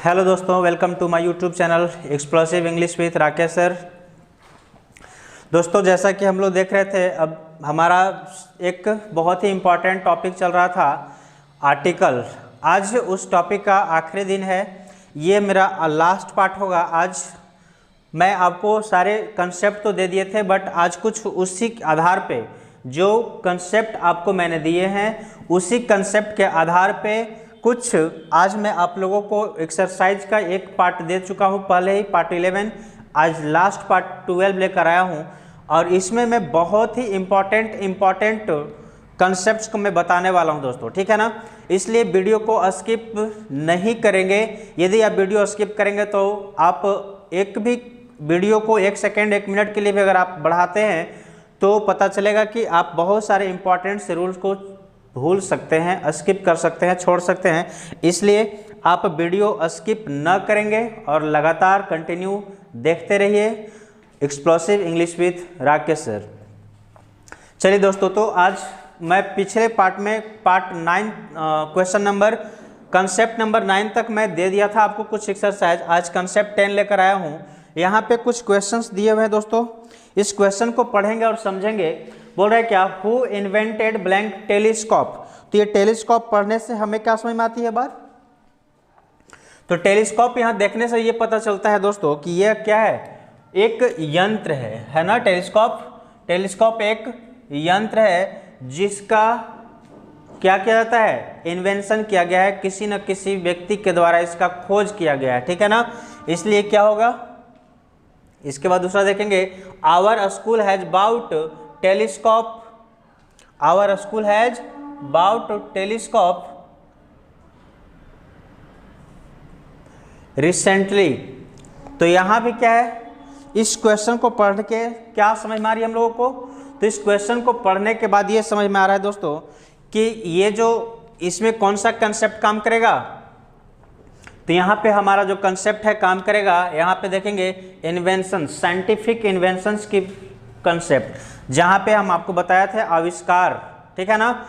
Hello दोस्तों, welcome to my YouTube channel explosive English with Rakesh sir. दोस्तों, जैसा कि हम लोग देख रहे थे, अब हमारा एक बहुत ही इम्पॉर्टेंट टॉपिक चल रहा था, आर्टिकल। आज उस टॉपिक का आखिरी दिन है, ये मेरा लास्ट पार्ट होगा। आज मैं आपको सारे कंसेप्ट तो दे दिए थे, बट आज कुछ उसी आधार पे जो कंसेप्ट आपको मैंने दिए हैं, उसी कंसेप्ट के आधार पे कुछ आज मैं आप लोगों को एक्सरसाइज का एक पार्ट दे चुका हूँ पहले ही, पार्ट 11। आज लास्ट पार्ट 12 लेकर आया हूँ और इसमें मैं बहुत ही इम्पॉर्टेंट कंसेप्ट्स को मैं बताने वाला हूँ दोस्तों, ठीक है ना। इसलिए वीडियो को स्किप नहीं करेंगे। यदि आप वीडियो स्किप करेंगे तो आप एक भी वीडियो को 1 सेकेंड 1 मिनट के लिए भी अगर आप बढ़ाते हैं तो पता चलेगा कि आप बहुत सारे इंपॉर्टेंट से रूल्स को भूल सकते हैं, स्किप कर सकते हैं, छोड़ सकते हैं। इसलिए आप वीडियो स्किप न करेंगे और लगातार कंटिन्यू देखते रहिए explosive English with Rakesh sir. चलिए दोस्तों, तो आज मैं पिछले पार्ट में part 9 question number concept number 9 तक मैं दे दिया था आपको कुछ एक्सरसाइज। आज कंसेप्ट 10 लेकर आया हूँ। यहाँ पे कुछ क्वेश्चंस दिए हुए हैं दोस्तों, इस क्वेश्चन को पढ़ेंगे और समझेंगे। बोल रहे हैं क्या, हु इन्वेंटेड ब्लैंक टेलीस्कोप। तो ये टेलीस्कोप पढ़ने से हमें क्या समझ में आती है बात, तो टेलीस्कोप यहाँ देखने से ये पता चलता है दोस्तों कि यह क्या है, एक यंत्र है ना। टेलीस्कोप एक यंत्र है जिसका क्या किया जाता है, इन्वेंशन किया गया है, किसी न किसी व्यक्ति के द्वारा इसका खोज किया गया है, ठीक है ना। इसलिए क्या होगा, इसके बाद दूसरा देखेंगे, our school has bought telescope, our school has bought telescope recently. तो यहां भी क्या है, इस क्वेश्चन को पढ़ के क्या समझ में आ रही है हम लोगों को, तो इस क्वेश्चन को पढ़ने के बाद ये समझ में आ रहा है दोस्तों कि ये जो इसमें कौन सा कंसेप्ट काम करेगा। तो यहाँ पे हमारा जो कंसेप्ट है काम करेगा, यहाँ पे देखेंगे इन्वेंशन, साइंटिफिक इन्वेंशंस की कंसेप्ट, जहाँ पे हम आपको बताया थे आविष्कार, ठीक है ना,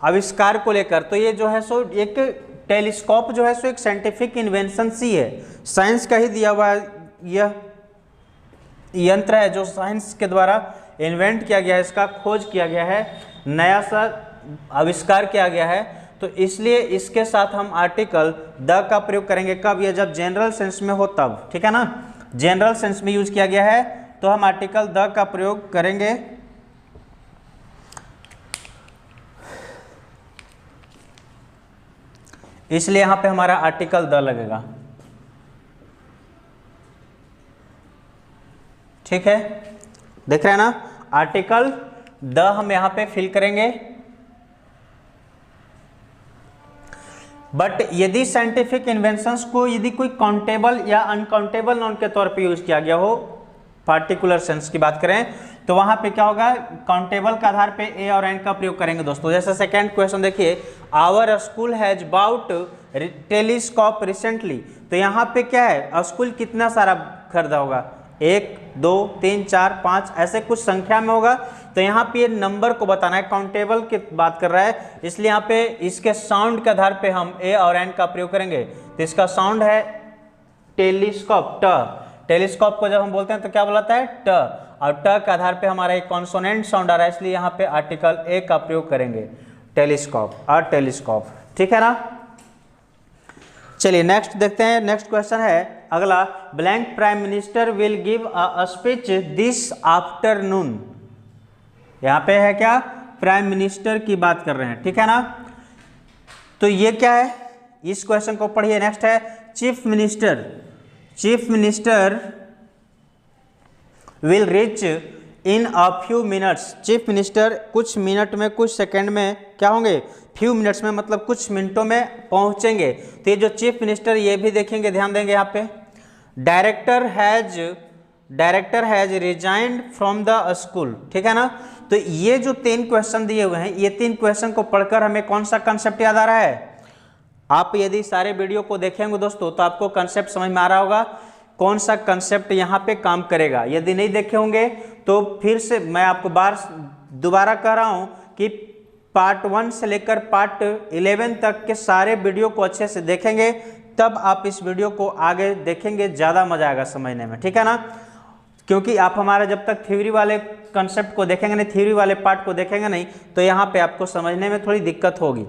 आविष्कार को लेकर। तो ये जो है सो एक टेलीस्कोप जो है सो एक साइंटिफिक इन्वेंशन सी है, साइंस का ही दिया हुआ यह यंत्र है जो साइंस के द्वारा इन्वेंट किया गया है, इसका खोज किया गया है, नया सा आविष्कार किया गया है। तो इसलिए इसके साथ हम आर्टिकल द का प्रयोग करेंगे। कब, ये जब जनरल सेंस में हो तब, ठीक है ना। जनरल सेंस में यूज किया गया है तो हम आर्टिकल द का प्रयोग करेंगे। इसलिए यहां पे हमारा आर्टिकल द लगेगा, ठीक है। देख रहे हैं ना, आर्टिकल द हम यहां पे फिल करेंगे। बट यदि साइंटिफिक इन्वेंशंस को यदि कोई काउंटेबल या अनकाउंटेबल नाउन के तौर पे यूज किया गया हो, पार्टिकुलर सेंस की बात करें, तो वहां पे क्या होगा, काउंटेबल के आधार पे ए और एन का प्रयोग करेंगे दोस्तों। जैसे सेकंड क्वेश्चन देखिए, our school has bought telescope recently. तो यहाँ पे क्या है, स्कूल कितना सारा खरीदा होगा, 1 2 3 4 5 ऐसे कुछ संख्या में होगा। तो यहाँ पे नंबर को बताना है, काउंटेबल की बात कर रहा है, इसलिए यहाँ पे इसके साउंड के आधार पे हम ए और एन का प्रयोग करेंगे। तो इसका साउंड है टेलीस्कोप, ट। टेलीस्कोप को जब हम बोलते हैं तो क्या बुलाता है, ट, और ट के आधार पे हमारा एक कॉन्सोनेंट साउंड आ रहा है, इसलिए यहाँ पे आर्टिकल ए का प्रयोग करेंगे, टेलीस्कोप और टेलीस्कोप, ठीक है ना। चलिए नेक्स्ट देखते हैं। नेक्स्ट क्वेश्चन है अगला, blank prime minister will give a speech this afternoon. यहाँ पे है क्या, प्राइम मिनिस्टर की बात कर रहे हैं, ठीक है ना। तो ये क्या है, इस क्वेश्चन को पढ़िए। नेक्स्ट है chief minister, chief minister will rich in a few minutes. Chief minister कुछ मिनट में, कुछ सेकंड में क्या होंगे, फ्यू मिनट्स में मतलब कुछ मिनटों में पहुंचेंगे। तो ये जो चीफ मिनिस्टर, ये भी देखेंगे, ध्यान देंगे यहाँ पे, director has resigned from the school, ठीक है ना। तो ये जो 3 क्वेश्चन दिए हुए हैं, ये 3 क्वेश्चन को पढ़कर हमें कौन सा कंसेप्ट याद आ रहा है। आप यदि सारे वीडियो को देखेंगे दोस्तों तो आपको कंसेप्ट समझ में आ रहा होगा, कौन सा कंसेप्ट यहाँ पे काम करेगा। यदि नहीं देखे होंगे तो फिर से मैं आपको दोबारा कह रहा हूँ कि पार्ट 1 से लेकर पार्ट 11 तक के सारे वीडियो को अच्छे से देखेंगे, तब आप इस वीडियो को आगे देखेंगे, ज़्यादा मजा आएगा समझने में, ठीक है ना। क्योंकि आप हमारा जब तक थ्योरी वाले कंसेप्ट को देखेंगे नहीं, थ्योरी वाले पार्ट को देखेंगे नहीं, तो यहाँ पे आपको समझने में थोड़ी दिक्कत होगी।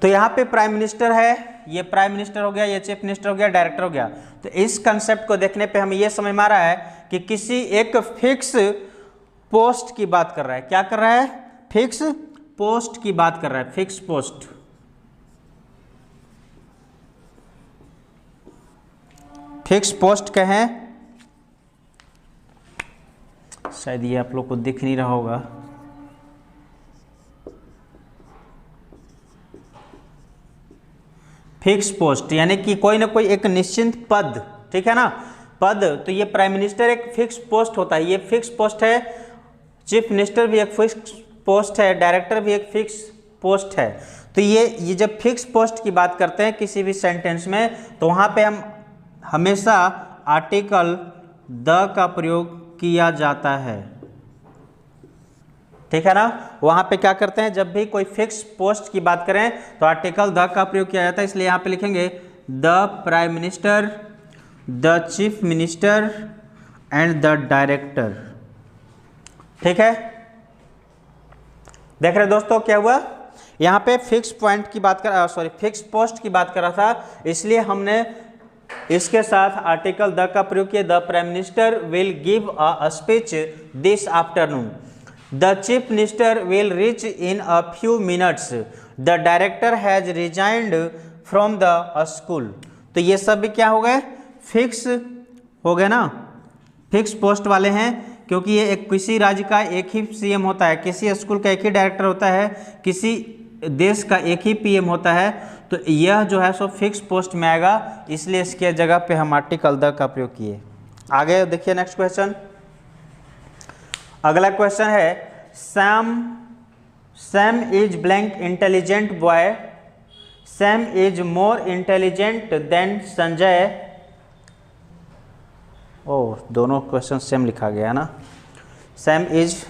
तो यहाँ पे प्राइम मिनिस्टर है, ये प्राइम मिनिस्टर हो गया, ये चीफ मिनिस्टर हो गया, डायरेक्टर हो गया। तो इस कंसेप्ट को देखने पे हमें ये समझ में आ रहा है कि किसी एक फिक्स पोस्ट की बात कर रहा है। क्या कर रहा है? फिक्स पोस्ट की बात कर रहा है, फिक्स पोस्ट। फिक्स पोस्ट कहें, शायद ये आप लोग को दिख नहीं रहा होगा, फिक्स पोस्ट यानी कि कोई ना कोई एक निश्चित पद, ठीक है ना, पद। तो ये प्राइम मिनिस्टर एक फिक्स पोस्ट होता है, ये फिक्स पोस्ट है। चीफ मिनिस्टर भी एक फिक्स पोस्ट है, डायरेक्टर भी एक फिक्स पोस्ट है। तो ये जब फिक्स पोस्ट की बात करते हैं किसी भी सेंटेंस में, तो वहाँ पे हम हमेशा आर्टिकल द का प्रयोग किया जाता है, ठीक है ना। वहां पे क्या करते हैं, जब भी कोई फिक्स पोस्ट की बात करें तो आर्टिकल द का प्रयोग किया जाता है। इसलिए यहां पे लिखेंगे the prime minister, the chief minister and the director, ठीक है। देख रहे दोस्तों क्या हुआ, यहां पे फिक्स पॉइंट की बात कर, सॉरी फिक्स पोस्ट की बात कर रहा था, इसलिए हमने इसके साथ आर्टिकल द का प्रयोग किया। The prime minister will give a speech this afternoon, the chief minister will reach in a few minutes, the director has resigned from the school. तो ये सब भी क्या हो गए, फिक्स हो गए ना, फिक्स पोस्ट वाले हैं, क्योंकि ये एक किसी राज्य का एक ही सीएम होता है, किसी स्कूल का एक ही डायरेक्टर होता है, किसी देश का एक ही पीएम होता है। तो यह जो है सो फिक्स पोस्ट में आएगा, इसलिए इसके जगह पे हम आर्टिकल द का प्रयोग किए। आगे देखिए नेक्स्ट क्वेश्चन। अगला क्वेश्चन है Sam is blank intelligent boy, Sam is more intelligent than Sanjay. Oh, दोनों क्वेश्चन सेम लिखा गया है ना। Sam is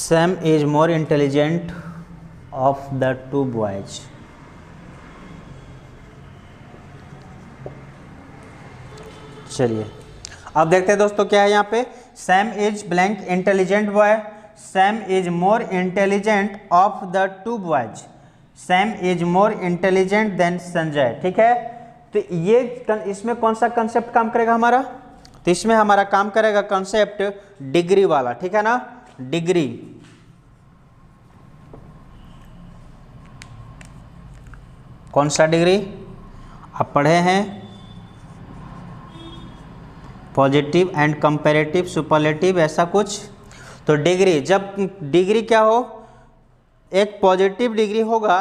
Sam is more intelligent of the two boys. चलिए अब देखते हैं दोस्तों क्या है यहाँ पे। Sam is blank intelligent boy, Sam is more intelligent of the to boys, Sam is more intelligent than Sanjay, ठीक है। तो ये इसमें कौन सा कंसेप्ट काम करेगा हमारा, तो इसमें हमारा काम करेगा कंसेप्ट डिग्री वाला, ठीक है ना। डिग्री, कौन सा डिग्री आप पढ़े हैं, पॉजिटिव एंड कंपैरेटिव, सुपरलेटिव, ऐसा कुछ। तो डिग्री, जब डिग्री क्या हो, एक पॉजिटिव डिग्री होगा,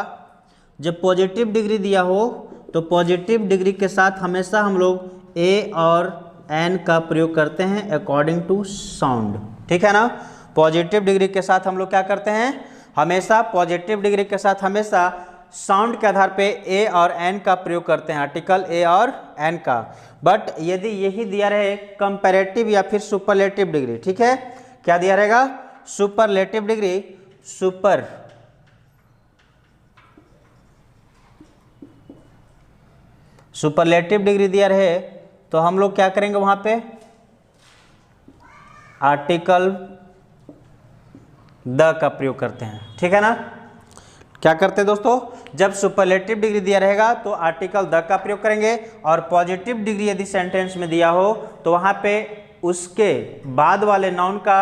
जब पॉजिटिव डिग्री दिया हो तो पॉजिटिव डिग्री के साथ हमेशा हम लोग ए और एन का प्रयोग करते हैं अकॉर्डिंग टू साउंड, ठीक है ना। पॉजिटिव डिग्री के साथ हम लोग क्या करते हैं, हमेशा पॉजिटिव डिग्री के साथ हमेशा साउंड के आधार पे ए और एन का प्रयोग करते हैं, आर्टिकल ए और एन का। बट यदि यही दिया रहे कंपैरेटिव या फिर सुपरलेटिव डिग्री, ठीक है, क्या दिया रहेगा, सुपरलेटिव डिग्री, सुपरलेटिव डिग्री दिया रहे तो हम लोग क्या करेंगे वहां पे, आर्टिकल द का प्रयोग करते हैं, ठीक है ना। क्या करते हैं दोस्तों, जब सुपरलेटिव डिग्री दिया रहेगा तो आर्टिकल द का प्रयोग करेंगे, और पॉजिटिव डिग्री यदि सेंटेंस में दिया हो तो वहां पे उसके बाद वाले नाउन का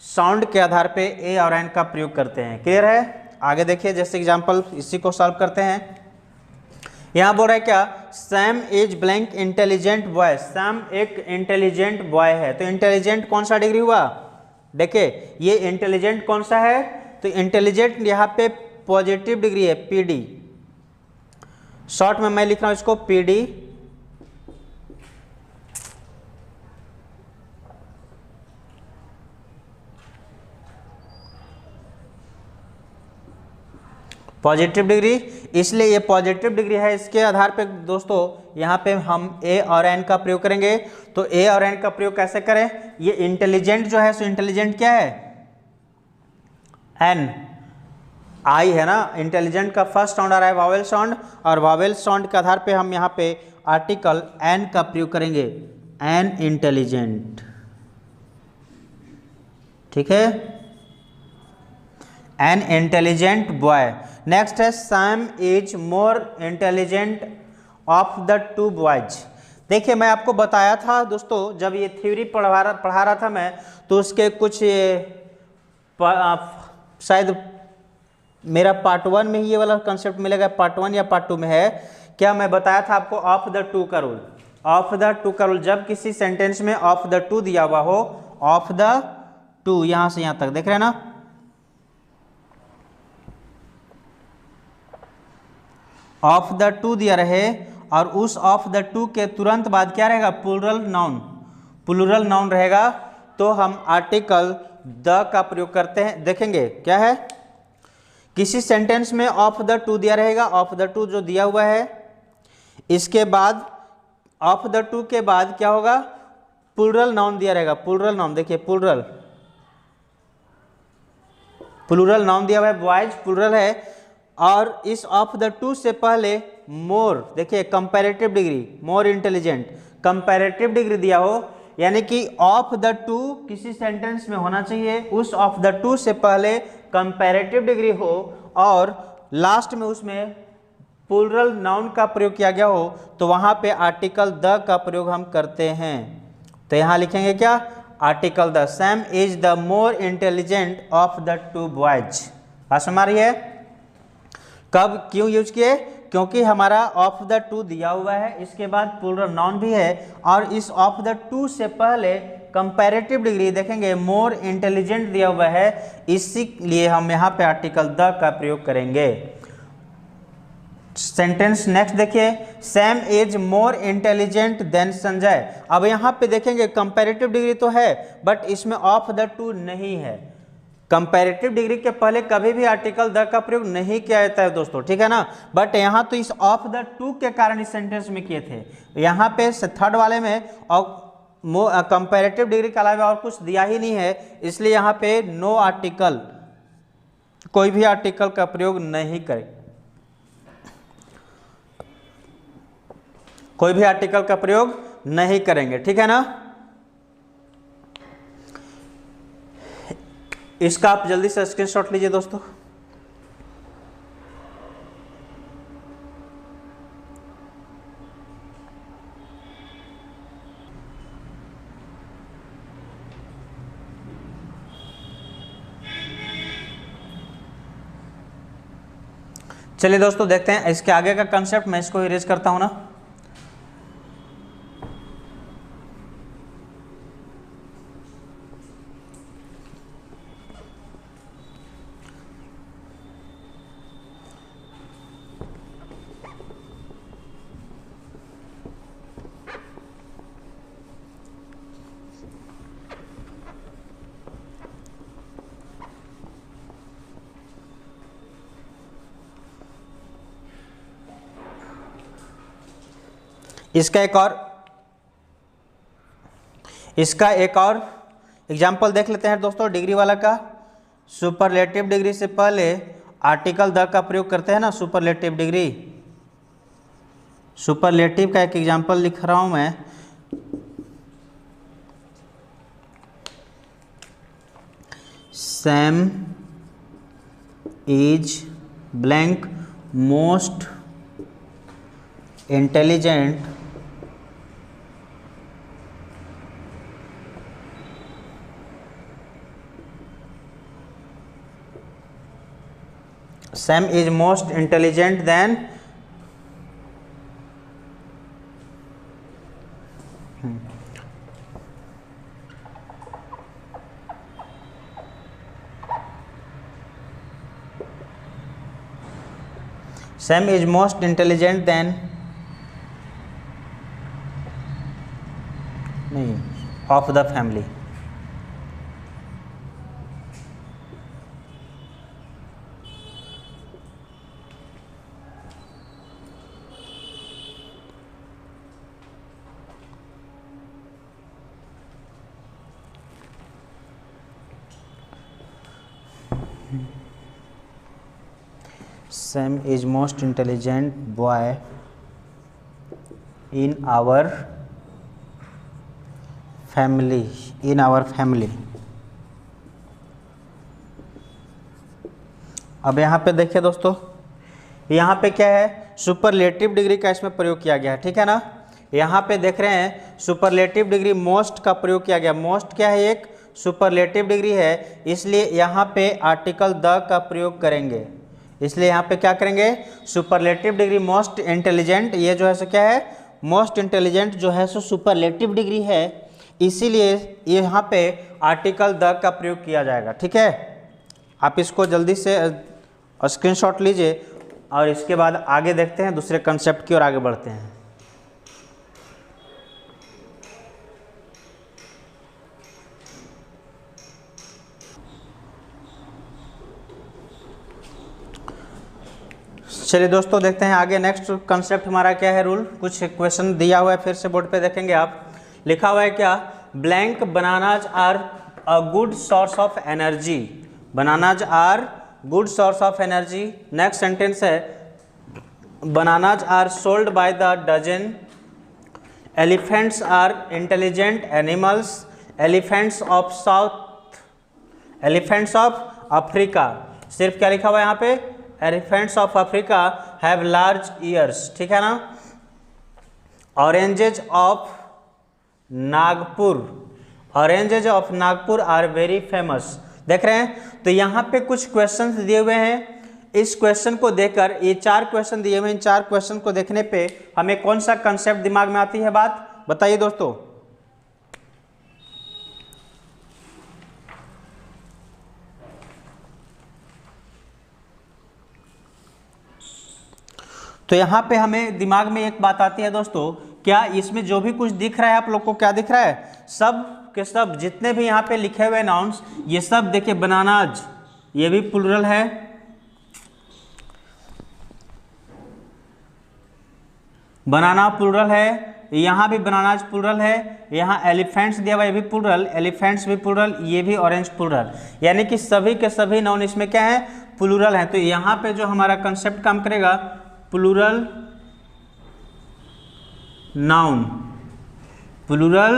साउंड के आधार पे ए और एन का प्रयोग करते हैं। क्लियर है। आगे देखिए, जैसे एग्जांपल इसी को सॉल्व करते हैं। यहाँ बोल रहा है क्या, Sam is blank intelligent boy. Sam एक इंटेलिजेंट बॉय है, तो इंटेलिजेंट कौन सा डिग्री हुआ, देखिए ये इंटेलिजेंट कौन सा है, तो इंटेलिजेंट यहाँ पे पॉजिटिव डिग्री है, पीडी। शॉर्ट में मैं लिख रहा हूं इसको पीडी। पॉजिटिव डिग्री, इसलिए ये पॉजिटिव डिग्री है। इसके आधार पे दोस्तों यहाँ पे हम ए और एन का प्रयोग करेंगे। तो ए और एन का प्रयोग कैसे करें, ये इंटेलिजेंट जो है, सो इंटेलिजेंट क्या है, एन, आई है ना। इंटेलिजेंट का फर्स्ट साउंड आ रहा है वावेल साउंड, और वावेल साउंड के आधार पे हम यहाँ पे आर्टिकल एन का प्रयोग करेंगे, एन इंटेलिजेंट, ठीक है, एन इंटेलिजेंट बॉय। नेक्स्ट है Sam is more intelligent of the to boys. देखिए मैं आपको बताया था दोस्तों, जब ये थ्योरी पढ़ा रहा था मैं, तो उसके कुछ शायद मेरा पार्ट 1 में ही ये वाला कंसेप्ट मिलेगा, पार्ट 1 या पार्ट 2 में है क्या, मैं बताया था आपको ऑफ द टू का रूल। ऑफ द टू का रूल, जब किसी सेंटेंस में ऑफ द टू दिया हुआ हो, ऑफ द टू यहां से यहां तक देख रहे हैं ना, ऑफ द टू दिया रहे और उस ऑफ द टू के तुरंत बाद क्या रहेगा, प्लूरल नाउन, प्लूरल नाउन रहेगा, तो हम आर्टिकल द का प्रयोग करते हैं। देखेंगे क्या है, किसी सेंटेंस में ऑफ द टू दिया रहेगा, ऑफ द टू जो दिया हुआ है, इसके बाद ऑफ द टू के बाद क्या होगा, प्लूरल नाउन दिया रहेगा, प्लूरल नाउन, देखिए प्लूरल, प्लूरल नाउन दिया हुआ है, बॉयज प्लूरल है, और इस ऑफ द टू से पहले मोर, देखिए comparative degree, more intelligent, comparative degree दिया हो, यानी कि ऑफ द टू किसी सेंटेंस में होना चाहिए, उस ऑफ द टू से पहले कंपैरेटिव डिग्री हो, और लास्ट में उसमें प्लूरल नाउन का प्रयोग किया गया हो, तो वहां पे आर्टिकल द का प्रयोग हम करते हैं। तो यहां लिखेंगे क्या, article the, Sam is the more intelligent of the to boys. बात समझ आ रही है, कब क्यों यूज किए, क्योंकि हमारा ऑफ द टू दिया हुआ है, इसके बाद प्लूरल नाउन भी है, और इस ऑफ द टू से पहले कंपैरेटिव डिग्री देखेंगे मोर इंटेलिजेंट दिया हुआ है, इसीलिए हम यहाँ पे आर्टिकल द का प्रयोग करेंगे। सेंटेंस नेक्स्ट देखिए, Sam is more intelligent than Sanjay. अब यहाँ पे देखेंगे कंपैरेटिव डिग्री तो है, बट इसमें ऑफ द टू नहीं है। कंपैरेटिव डिग्री के पहले कभी भी आर्टिकल द का प्रयोग नहीं किया जाता है दोस्तों, ठीक है ना, बट यहाँ तो इस ऑफ द टू के कारण इस सेंटेंस में किए थे। यहाँ पे थर्ड वाले में और कंपैरेटिव डिग्री के अलावा और कुछ दिया ही नहीं है, इसलिए यहाँ पे नो आर्टिकल, कोई भी आर्टिकल का प्रयोग नहीं करें, कोई भी आर्टिकल का प्रयोग नहीं करेंगे, ठीक है ना। इसका आप जल्दी से स्क्रीनशॉट लीजिए दोस्तों। चलिए दोस्तों देखते हैं इसके आगे का कंसेप्ट, मैं इसको इरेज करता हूं ना। इसका एक और एग्जाम्पल देख लेते हैं दोस्तों, डिग्री वाला का। सुपरलेटिव डिग्री से पहले आर्टिकल द का प्रयोग करते हैं ना, सुपरलेटिव डिग्री। सुपरलेटिव का एक एग्जाम्पल लिख रहा हूं मैं, Sam is blank most intelligent Sam is most intelligent than Sam is most intelligent than नहीं of the family. Sam is most intelligent boy in our family. In our family. अब यहाँ पे देखिए दोस्तों, यहाँ पे क्या है, सुपरलेटिव डिग्री का इसमें प्रयोग किया गया है, ठीक है ना। यहाँ पे देख रहे हैं सुपरलेटिव डिग्री मोस्ट का प्रयोग किया गया। मोस्ट क्या है, एक सुपरलेटिव डिग्री है, इसलिए यहाँ पे आर्टिकल द का प्रयोग करेंगे। इसलिए यहाँ पे क्या करेंगे, सुपरलेटिव डिग्री मोस्ट इंटेलिजेंट, ये जो है सो क्या है, मोस्ट इंटेलिजेंट जो है सो सुपरलेटिव डिग्री है, इसीलिए यहाँ पे आर्टिकल द का प्रयोग किया जाएगा। ठीक है, आप इसको जल्दी से स्क्रीनशॉट लीजिए और इसके बाद आगे देखते हैं, दूसरे कंसेप्ट की ओर आगे बढ़ते हैं। चलिए दोस्तों देखते हैं आगे। नेक्स्ट कंसेप्ट हमारा क्या है, रूल। कुछ क्वेश्चन दिया हुआ है, फिर से बोर्ड पे देखेंगे आप। लिखा हुआ है क्या, blank bananas are a good source of energy. Bananas are good source of energy. Next sentence है, bananas are sold by the dozen. Elephants are intelligent animals. Elephants of south, elephants of Africa. सिर्फ क्या लिखा हुआ है यहाँ पे, elephants of Africa have large ears. ठीक है ना। Oranges of Nagpur, oranges of Nagpur are very famous. देख रहे हैं, तो यहाँ पे कुछ क्वेश्चंस दिए हुए हैं। इस क्वेश्चन को देखकर, ये 4 क्वेश्चन दिए हुए हैं, इन 4 क्वेश्चन को देखने पे हमें कौन सा कंसेप्ट दिमाग में आती है, बात बताइए दोस्तों। तो यहाँ पे हमें दिमाग में एक बात आती है दोस्तों, क्या इसमें जो भी कुछ दिख रहा है आप लोग को, क्या दिख रहा है, सब के सब जितने भी यहाँ पे लिखे हुए नाउन्स, ये सब देखिए, बनानाज ये भी प्लूरल है, बनाना प्लूरल है, यहाँ भी बनानाज प्लूरल है, यहाँ एलिफेंट्स दिया हुआ, ये भी प्लूरल, एलिफेंट्स भी प्लूरल, ये भी ऑरेंज प्लूरल, यानी कि सभी के सभी नाउन इसमें क्या है, प्लूरल है। तो यहाँ पे जो हमारा कंसेप्ट काम करेगा, प्लूरल नाउन, प्लूरल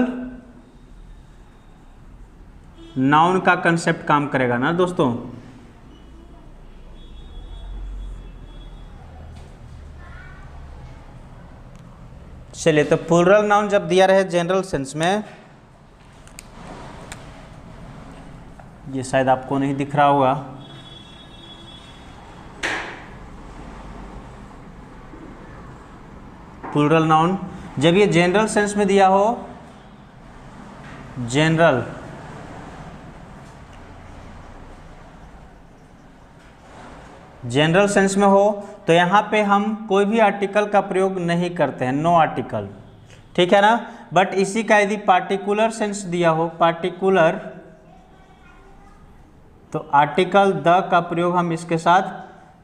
नाउन का कंसेप्ट काम करेगा ना दोस्तों। चलिए, तो प्लूरल नाउन जब दिया रहे जनरल सेंस में, ये शायद आपको नहीं दिख रहा होगा, प्लूरल नाउन जब ये जनरल सेंस में दिया हो, जनरल जनरल सेंस में हो, तो यहाँ पे हम कोई भी आर्टिकल का प्रयोग नहीं करते हैं, नो आर्टिकल। ठीक है ना। बट इसी का यदि पार्टिकुलर सेंस दिया हो, पार्टिकुलर, तो आर्टिकल द का प्रयोग हम इसके साथ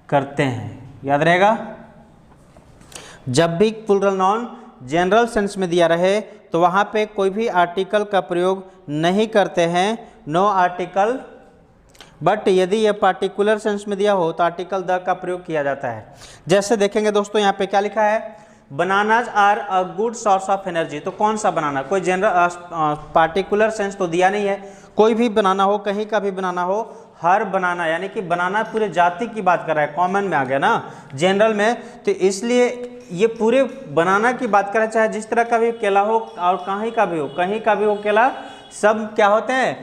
करते हैं, याद रहेगा। जब भी प्लूरल नाउन जनरल सेंस में दिया रहे तो वहाँ पे कोई भी आर्टिकल का प्रयोग नहीं करते हैं, नो आर्टिकल। बट यदि ये पार्टिकुलर सेंस में दिया हो तो आर्टिकल द का प्रयोग किया जाता है। जैसे देखेंगे दोस्तों, यहाँ पे क्या लिखा है, bananas are a good source of energy. तो कौन सा बनाना, कोई जनरल पार्टिकुलर सेंस तो दिया नहीं है, कोई भी बनाना हो, कहीं का भी बनाना हो, हर बनाना, यानी कि बनाना पूरे जाति की बात कर रहा है, कॉमन में आ गया ना, जनरल में। तो इसलिए ये पूरे बनाना की बात कर रहा है, चाहे जिस तरह का भी केला हो और कहीं का भी हो केला, सब क्या होते हैं,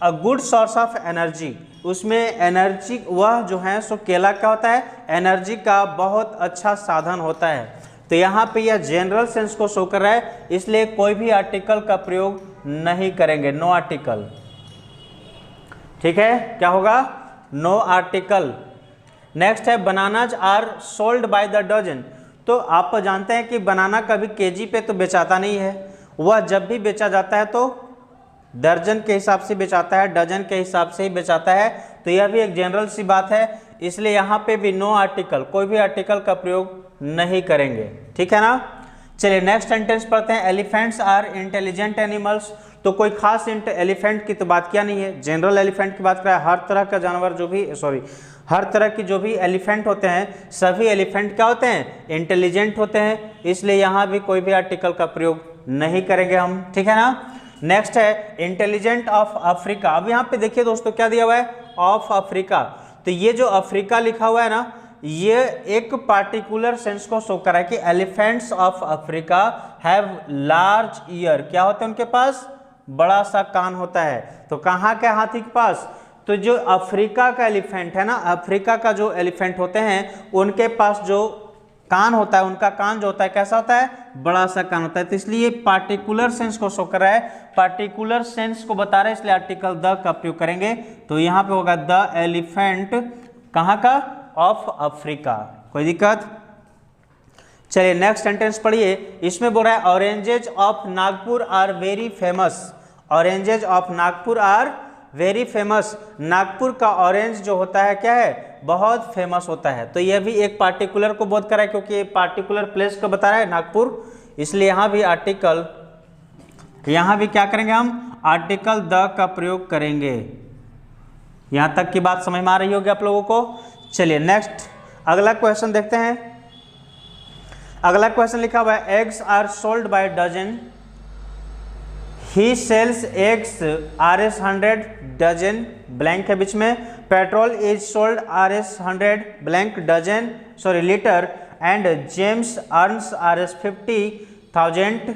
अ गुड सोर्स ऑफ एनर्जी। उसमें एनर्जी, वह जो है सो केला क्या होता है, एनर्जी का बहुत अच्छा साधन होता है। तो यहाँ पे यह जनरल सेंस को शो कर रहा है, इसलिए कोई भी आर्टिकल का प्रयोग नहीं करेंगे, नो आर्टिकल। ठीक है, क्या होगा, नो आर्टिकल। नेक्स्ट है bananas are sold by the dozen. तो आप जानते हैं कि बनाना कभी केजी पे तो बेचाता नहीं है, वह जब भी बेचा जाता है तो दर्जन के हिसाब से बेचाता है, डजन के हिसाब से ही बेचाता है। तो यह भी एक जनरल सी बात है, इसलिए यहाँ पे भी नो आर्टिकल, कोई भी आर्टिकल का प्रयोग नहीं करेंगे। ठीक है ना। चलिए नेक्स्ट सेंटेंस पढ़ते हैं। Elephants are intelligent animals. तो कोई खास एलिफेंट की तो बात किया नहीं है, जनरल एलिफेंट की बात करें। हर तरह का जानवर जो भी हर तरह की जो भी एलिफेंट होते हैं, सभी एलिफेंट क्या होते हैं, इंटेलिजेंट होते हैं, इसलिए यहाँ भी कोई भी आर्टिकल का प्रयोग नहीं करेंगे हम। ठीक है ना। नेक्स्ट है इंटेलिजेंट ऑफ अफ्रीका। अब यहाँ पे देखिए दोस्तों क्या दिया हुआ है, ऑफ अफ्रीका। तो ये जो अफ्रीका लिखा हुआ है ना, ये एक पार्टिकुलर सेंस को शो कर रहा है कि elephants of Africa have large year. क्या होता है उनके पास, बड़ा सा कान होता है। तो कहाँ के हाथी के पास, तो जो अफ्रीका का एलिफेंट है ना, अफ्रीका का जो एलिफेंट होते हैं उनके पास जो कान होता है, उनका कान जो होता है कैसा होता है, बड़ा सा कान होता है। तो इसलिए पार्टिकुलर सेंस को शो कर रहा है, पार्टिकुलर सेंस को बता रहा है, इसलिए आर्टिकल द का प्रयोग करेंगे। तो यहाँ पे होगा द एलिफेंट कहाँ का, ऑफ अफ्रीका। कोई दिक्कत। चलिए नेक्स्ट सेंटेंस पढ़िए। इसमें बोल रहा है oranges of Nagpur are very famous. Oranges of Nagpur are very famous. Nagpur का ऑरेंज जो होता है क्या है, बहुत फेमस होता है। तो यह भी एक पार्टिकुलर को बोध कर रहा है, क्योंकि ये पार्टिकुलर प्लेस को बता रहा है नागपुर, इसलिए यहाँ भी आर्टिकल, यहाँ भी क्या करेंगे हम, आर्टिकल द का प्रयोग करेंगे। यहाँ तक की बात समझ में आ रही होगी आप लोगों को। चलिए नेक्स्ट अगला क्वेश्चन देखते हैं। अगला क्वेश्चन लिखा हुआ है eggs are sold by dozen. He sells eggs RS100 dozen, blank है बीच में। Petrol is sold RS100 blank dozen litre and James earns RS50,000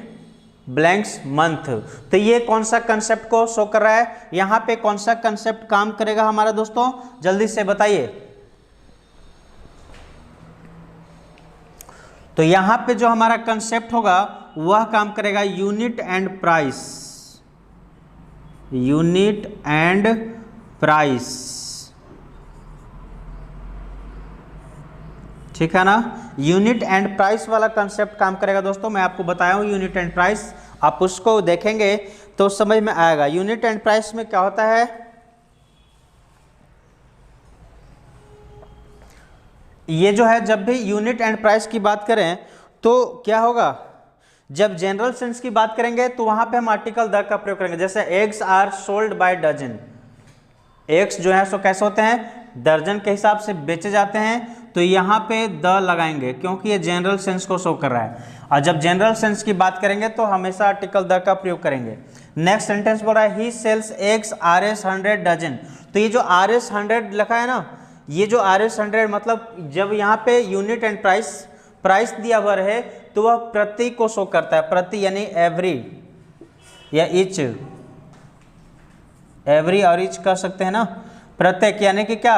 blanks month. तो ये कौन सा कंसेप्ट को शो कर रहा है, यहाँ पे कौन सा कंसेप्ट काम करेगा हमारा दोस्तों, जल्दी से बताइए। तो यहाँ पे जो हमारा कंसेप्ट होगा वह काम करेगा unit and price. Unit and price, ठीक है ना। यूनिट एंड प्राइस वाला कंसेप्ट काम करेगा दोस्तों। मैं आपको बताया हूं यूनिट एंड प्राइस, आप उसको देखेंगे तो समझ में आएगा। यूनिट एंड प्राइस में क्या होता है, ये जो है जब भी यूनिट एंड प्राइस की बात करें तो क्या होगा, जब जनरल सेंस की बात करेंगे तो वहां पे हम आर्टिकल द का प्रयोग करेंगे। जैसे eggs are sold by dozen, eggs जो है सो कैसे होते हैं, दर्जन के हिसाब से बेचे जाते हैं। तो यहाँ पे द लगाएंगे क्योंकि ये जनरल सेंस को शो कर रहा है, और जब जनरल सेंस की बात करेंगे तो हमेशा आर्टिकल द का प्रयोग करेंगे। नेक्स्ट सेंटेंस बोल रहा है ही सेल्स एग्स RS100 डजन। तो ये जो RS100 लिखा है ना, ये जो RS100 मतलब जब यहाँ पे यूनिट एंड प्राइस दिया हुआ रहे तो वह प्रति को शो करता है। प्रति यानी एवरी या ईच, एवरी और ईच कर सकते हैं ना, प्रत्येक यानी कि क्या,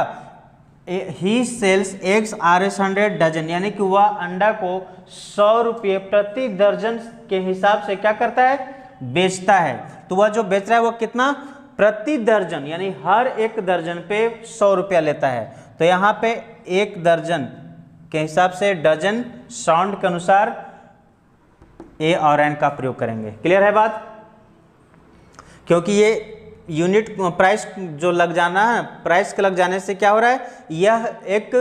ही सेल्स एग्स RS100 डजन, यानी कि वह अंडा को 100 रुपये प्रति दर्जन के हिसाब से क्या करता है, बेचता है। तो वह जो बेच रहा है वो कितना, प्रति दर्जन, यानी हर एक दर्जन पे 100 रुपया लेता है। तो यहाँ पे एक दर्जन के हिसाब से डजन साउंड के अनुसार ए और एन का प्रयोग करेंगे। क्लियर है बात, क्योंकि ये यूनिट प्राइस जो लग जाना है, प्राइस के लग जाने से क्या हो रहा है, यह एक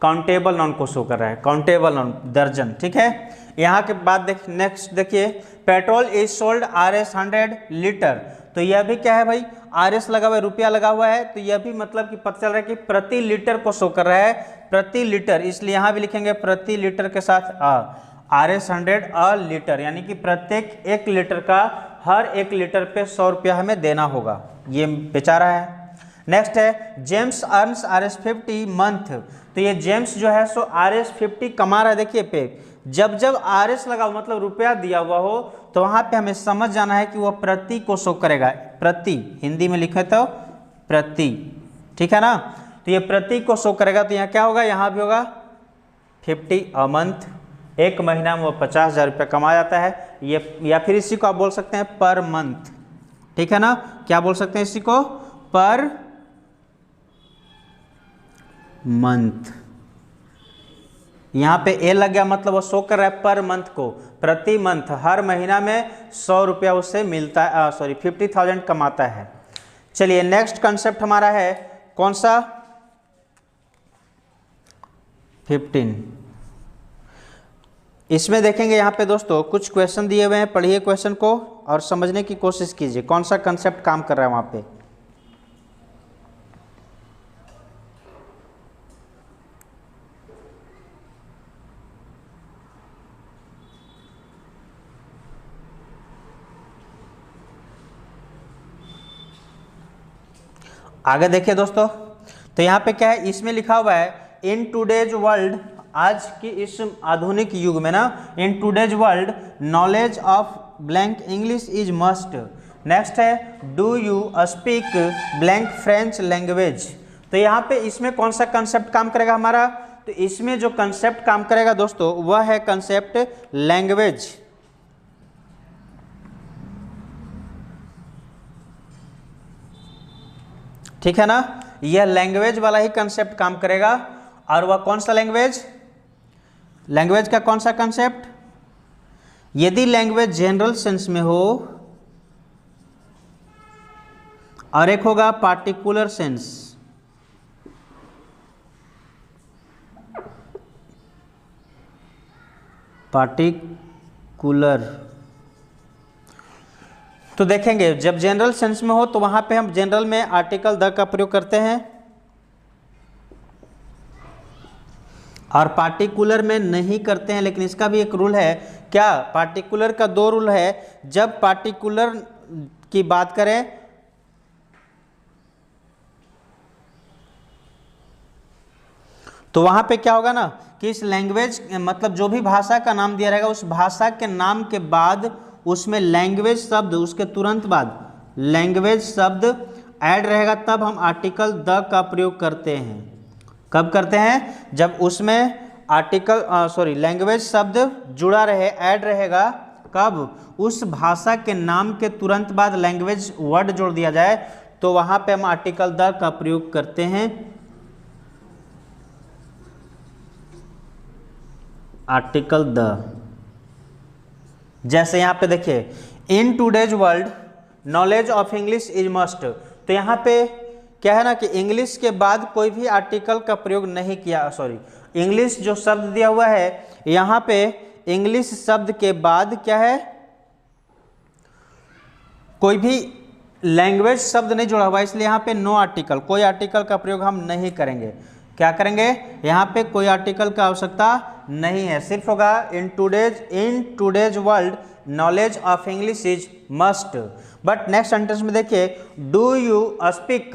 काउंटेबल नाउन को शो कर रहा है, काउंटेबल नाउन दर्जन। ठीक है, यहाँ के बाद नेक्स्ट देखिए petrol is sold RS100 litre. तो यह भी क्या है भाई, RS लगा हुआ है, रुपया लगा हुआ है, तो यह भी मतलब कि पता चल रहा है कि प्रति लीटर को शो कर रहा है, प्रति लीटर, इसलिए यहाँ भी लिखेंगे प्रति लीटर के साथ RS100 अ लीटर, यानी कि प्रत्येक 1 लीटर का हर 1 लीटर पे 100 रुपया हमें देना होगा, ये बेचा रहा है। नेक्स्ट है जेम्स अर्न्स RS50 मंथ। तो ये जेम्स जो है सो RS50 कमा रहा है। देखिए पे जब RS लगा मतलब रुपया दिया हुआ हो तो वहाँ पे हमें समझ जाना है कि वह प्रति को शो करेगा। प्रति हिंदी में लिखे तो प्रति, ठीक है ना। तो ये प्रति को शो करेगा, तो यहाँ क्या होगा, यहाँ भी होगा 50 अ मंथ, एक महीना में वो 50,000 रुपये कमा जाता है ये, या फिर इसी को आप बोल सकते हैं पर मंथ, ठीक है ना। क्या बोल सकते हैं इसी को, पर मंथ। यहाँ पे ए लग गया, मतलब वो शो कर रहा है पर मंथ को, प्रति मंथ, हर महीना में 100 रुपया उससे मिलता है, 50,000 कमाता है। चलिए नेक्स्ट कंसेप्ट हमारा है कौन सा, 15। इसमें देखेंगे यहाँ पे दोस्तों कुछ क्वेश्चन दिए हुए हैं, पढ़िए क्वेश्चन को और समझने की कोशिश कीजिए कौन सा कंसेप्ट काम कर रहा है वहाँ पे। आगे देखिए दोस्तों, तो यहाँ पे क्या है, इसमें लिखा हुआ है इन टूडेज वर्ल्ड, आज की इस आधुनिक युग में ना, in today's world knowledge of blank English is must. Next है do you speak blank French language. तो यहाँ पे इसमें कौन सा कंसेप्ट काम करेगा हमारा, तो इसमें जो कंसेप्ट काम करेगा दोस्तों वह है कंसेप्ट लैंग्वेज, ठीक है ना। यह लैंग्वेज वाला ही कंसेप्ट काम करेगा, और वह कौन सा लैंग्वेज, लैंग्वेज का कौन सा कंसेप्ट, यदि लैंग्वेज जनरल सेंस में हो और एक होगा पार्टिकुलर सेंस, पार्टिकुलर। तो देखेंगे जब जनरल सेंस में हो तो वहां पे हम जनरल में आर्टिकल द का प्रयोग करते हैं, और पार्टिकुलर में नहीं करते हैं। लेकिन इसका भी एक रूल है, क्या, पार्टिकुलर का 2 रूल है। जब पार्टिकुलर की बात करें तो वहां पे क्या होगा ना कि इस लैंग्वेज, मतलब जो भी भाषा का नाम दिया रहेगा उस भाषा के नाम के बाद उसमें लैंग्वेज शब्द, उसके तुरंत बाद लैंग्वेज शब्द ऐड रहेगा, तब हम आर्टिकल द का प्रयोग करते हैं। कब करते हैं, जब उसमें आर्टिकल लैंग्वेज शब्द जुड़ा रहे, ऐड रहेगा, कब, उस भाषा के नाम के तुरंत बाद लैंग्वेज वर्ड जोड़ दिया जाए, तो वहां पे हम आर्टिकल द का प्रयोग करते हैं। आर्टिकल द, जैसे यहाँ पे देखिए इन today's world knowledge of English is must. तो यहाँ पे क्या है ना कि इंग्लिश के बाद कोई भी आर्टिकल का प्रयोग नहीं किया, इंग्लिश जो शब्द दिया हुआ है यहाँ पे इंग्लिश शब्द के बाद क्या है, कोई भी लैंग्वेज शब्द नहीं जुड़ा हुआ, इसलिए यहाँ पे नो आर्टिकल, कोई आर्टिकल का प्रयोग हम नहीं करेंगे। क्या करेंगे, यहाँ पे कोई आर्टिकल का आवश्यकता नहीं है, सिर्फ होगा इन today's world knowledge of English is must. But next sentence में देखिए do you speak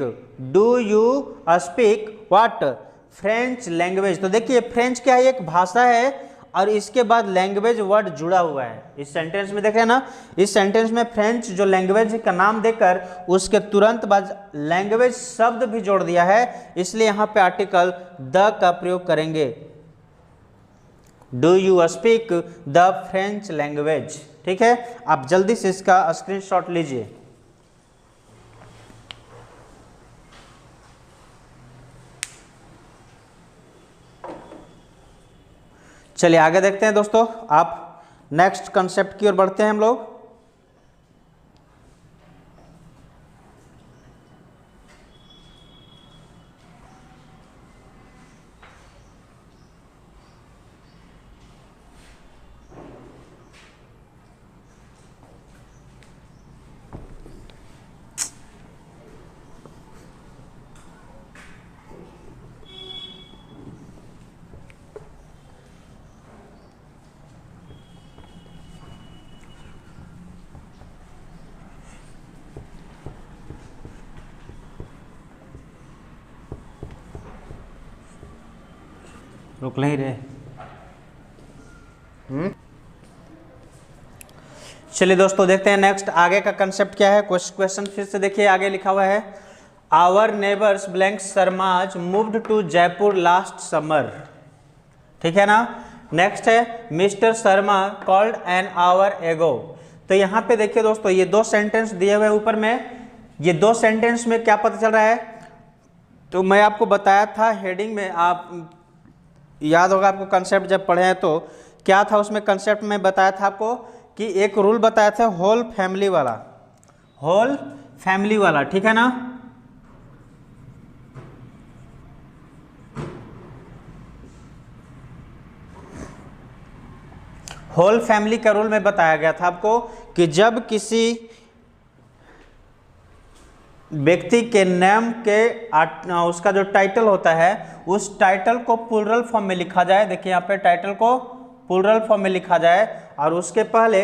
what, French language. तो देखिए फ्रेंच क्या है, एक भाषा है और इसके बाद लैंग्वेज वर्ड जुड़ा हुआ है। इस सेंटेंस में देख रहे हैं ना, इस सेंटेंस में फ्रेंच जो लैंग्वेज का नाम देकर उसके तुरंत बाद लैंग्वेज शब्द भी जोड़ दिया है, इसलिए यहाँ पे आर्टिकल द का प्रयोग करेंगे। Do you speak the French language, ठीक है। आप जल्दी से इसका स्क्रीनशॉट लीजिए। चलिए आगे देखते हैं दोस्तों, आप नेक्स्ट कंसेप्ट की ओर बढ़ते हैं हम लोग। रुक नहीं रहे। चलिए दोस्तों देखते हैं नेक्स्ट आगे का कंसेप्ट क्या है। क्वेश्चन फिर से देखिए, आगे लिखा हुआ है our neighbours blank Sharmas moved to Jaipur last summer. ठीक है ना। नेक्स्ट है mister Sharma called an hour ago. तो यहाँ पे देखिए दोस्तों, ये दो सेंटेंस दिए हुए ऊपर में, ये दो सेंटेंस में क्या पता चल रहा है, तो मैं आपको बताया था हेडिंग में, आप याद होगा आपको कंसेप्ट जब पढ़े हैं तो क्या था उसमें कंसेप्ट में बताया था आपको कि एक रूल बताया था होल फैमिली वाला, होल फैमिली वाला। ठीक है ना। होल फैमिली का रूल में बताया गया था आपको कि जब किसी व्यक्ति के नाम के उसका जो टाइटल होता है उस टाइटल को प्लूरल फॉर्म में लिखा जाए। देखिए यहाँ पे टाइटल को प्लूरल फॉर्म में लिखा जाए और उसके पहले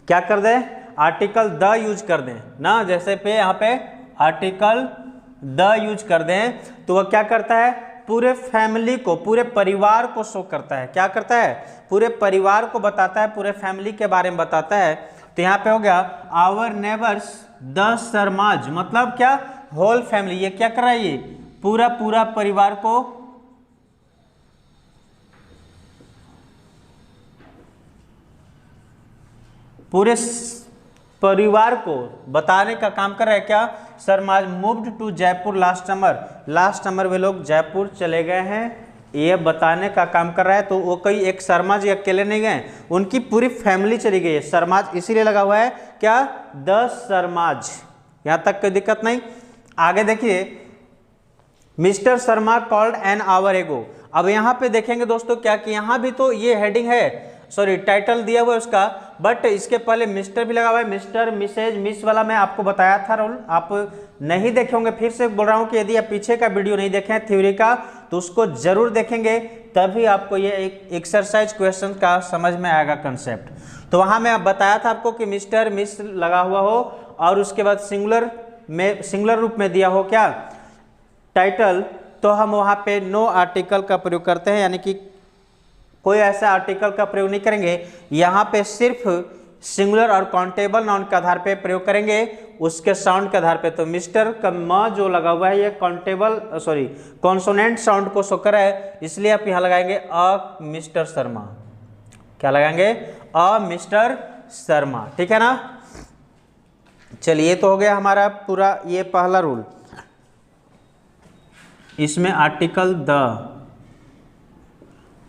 क्या कर दें, आर्टिकल द यूज कर दें ना। जैसे पे यहाँ पे आर्टिकल द यूज कर दें तो वह क्या करता है, पूरे फैमिली को, पूरे परिवार को शो करता है। क्या करता है, पूरे परिवार को बताता है, पूरे फैमिली के बारे में बताता है। तो यहाँ पे हो गया आवर नेबर्स द शर्माज, मतलब क्या, होल फैमिली। ये क्या कर रहा है, ये पूरा पूरा परिवार को पूरे परिवार को बताने का काम कर रहा है। क्या, Sharmas moved to Jaipur last summer, last summer वे लोग जयपुर चले गए हैं, ये बताने का काम कर रहा है। तो वो कोई एक शर्मा जी अकेले नहीं गए, उनकी पूरी फैमिली चली गई है। शर्माज इसीलिए लगा हुआ है क्या, द शर्माज। यहाँ तक कोई दिक्कत नहीं। आगे देखिए mister Sharma called an hour एगो। अब यहाँ पे देखेंगे दोस्तों क्या कि यहाँ भी तो ये हेडिंग है, सॉरी टाइटल दिया हुआ है उसका, बट इसके पहले मिस्टर भी लगा हुआ है। मिस्टर, मिसेज, मिस वाला मैं आपको बताया था रूल, आप नहीं देखे होंगे, फिर से बोल रहा हूँ कि यदि आप पीछे का वीडियो नहीं देखें थ्योरी का तो उसको जरूर देखेंगे, तभी आपको ये एक एक्सरसाइज क्वेश्चन का समझ में आएगा कंसेप्ट। तो वहाँ मैं बताया था आपको कि मिस्टर, मिस लगा हुआ हो और उसके बाद सिंगुलर में, सिंगुलर रूप में दिया हो क्या, टाइटल, तो हम वहाँ पे नो आर्टिकल का प्रयोग करते हैं, यानी कि कोई ऐसा आर्टिकल का प्रयोग नहीं करेंगे। यहाँ पे सिर्फ सिंगुलर और काउंटेबल नाउन के आधार पे प्रयोग करेंगे, उसके साउंड के आधार पे। तो मिस्टर का म जो लगा हुआ है ये काउंटेबल, सॉरी कॉन्सोनेंट साउंड को शो कर रहा है, इसलिए आप यहाँ लगाएंगे अ मिस्टर शर्मा। क्या लगाएंगे, अ मिस्टर शर्मा। ठीक है ना। चलिए तो हो गया हमारा पूरा ये पहला रूल। इसमें आर्टिकल द।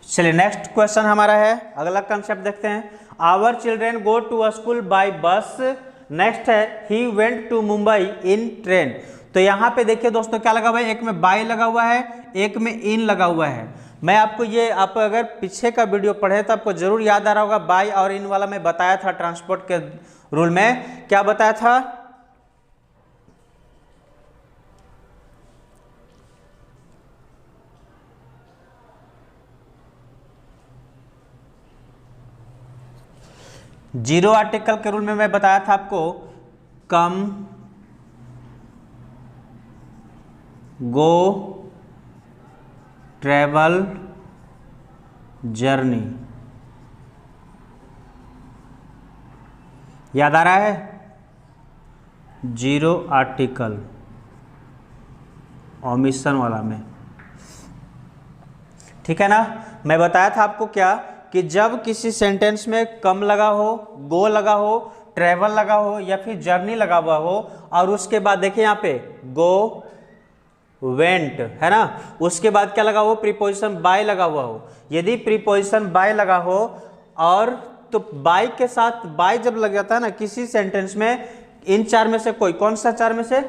चलिए नेक्स्ट क्वेश्चन हमारा है, अगला कंसेप्ट देखते हैं। Our children go to a school by bus. Next है he went to Mumbai in train. तो यहाँ पे देखिए दोस्तों क्या लगा हुआ है, एक में बाय लगा हुआ है, एक में इन लगा हुआ है। मैं आपको ये, आप अगर पीछे का वीडियो पढ़े तो आपको जरूर याद आ रहा होगा, बाय और इन वाला मैं बताया था ट्रांसपोर्ट के रूल में। क्या बताया था, जीरो आर्टिकल के रूल में मैं बताया था आपको, कम, गो, ट्रेवल, जर्नी। याद आ रहा है, जीरो आर्टिकल ओमिशन वाला में। ठीक है ना। मैं बताया था आपको क्या कि जब किसी सेंटेंस में कम लगा हो, गो लगा हो, ट्रेवल लगा हो या फिर जर्नी लगा हुआ हो और उसके बाद देखिए यहाँ पे गो, वेंट, है ना, उसके बाद क्या लगा हो, प्रीपोजिशन बाय लगा हुआ हो। यदि प्रीपोजिशन बाय लगा हो और तो बाय के साथ, बाय जब लग जाता है ना किसी सेंटेंस में, इन चार में से कोई, कौन सा चार में से,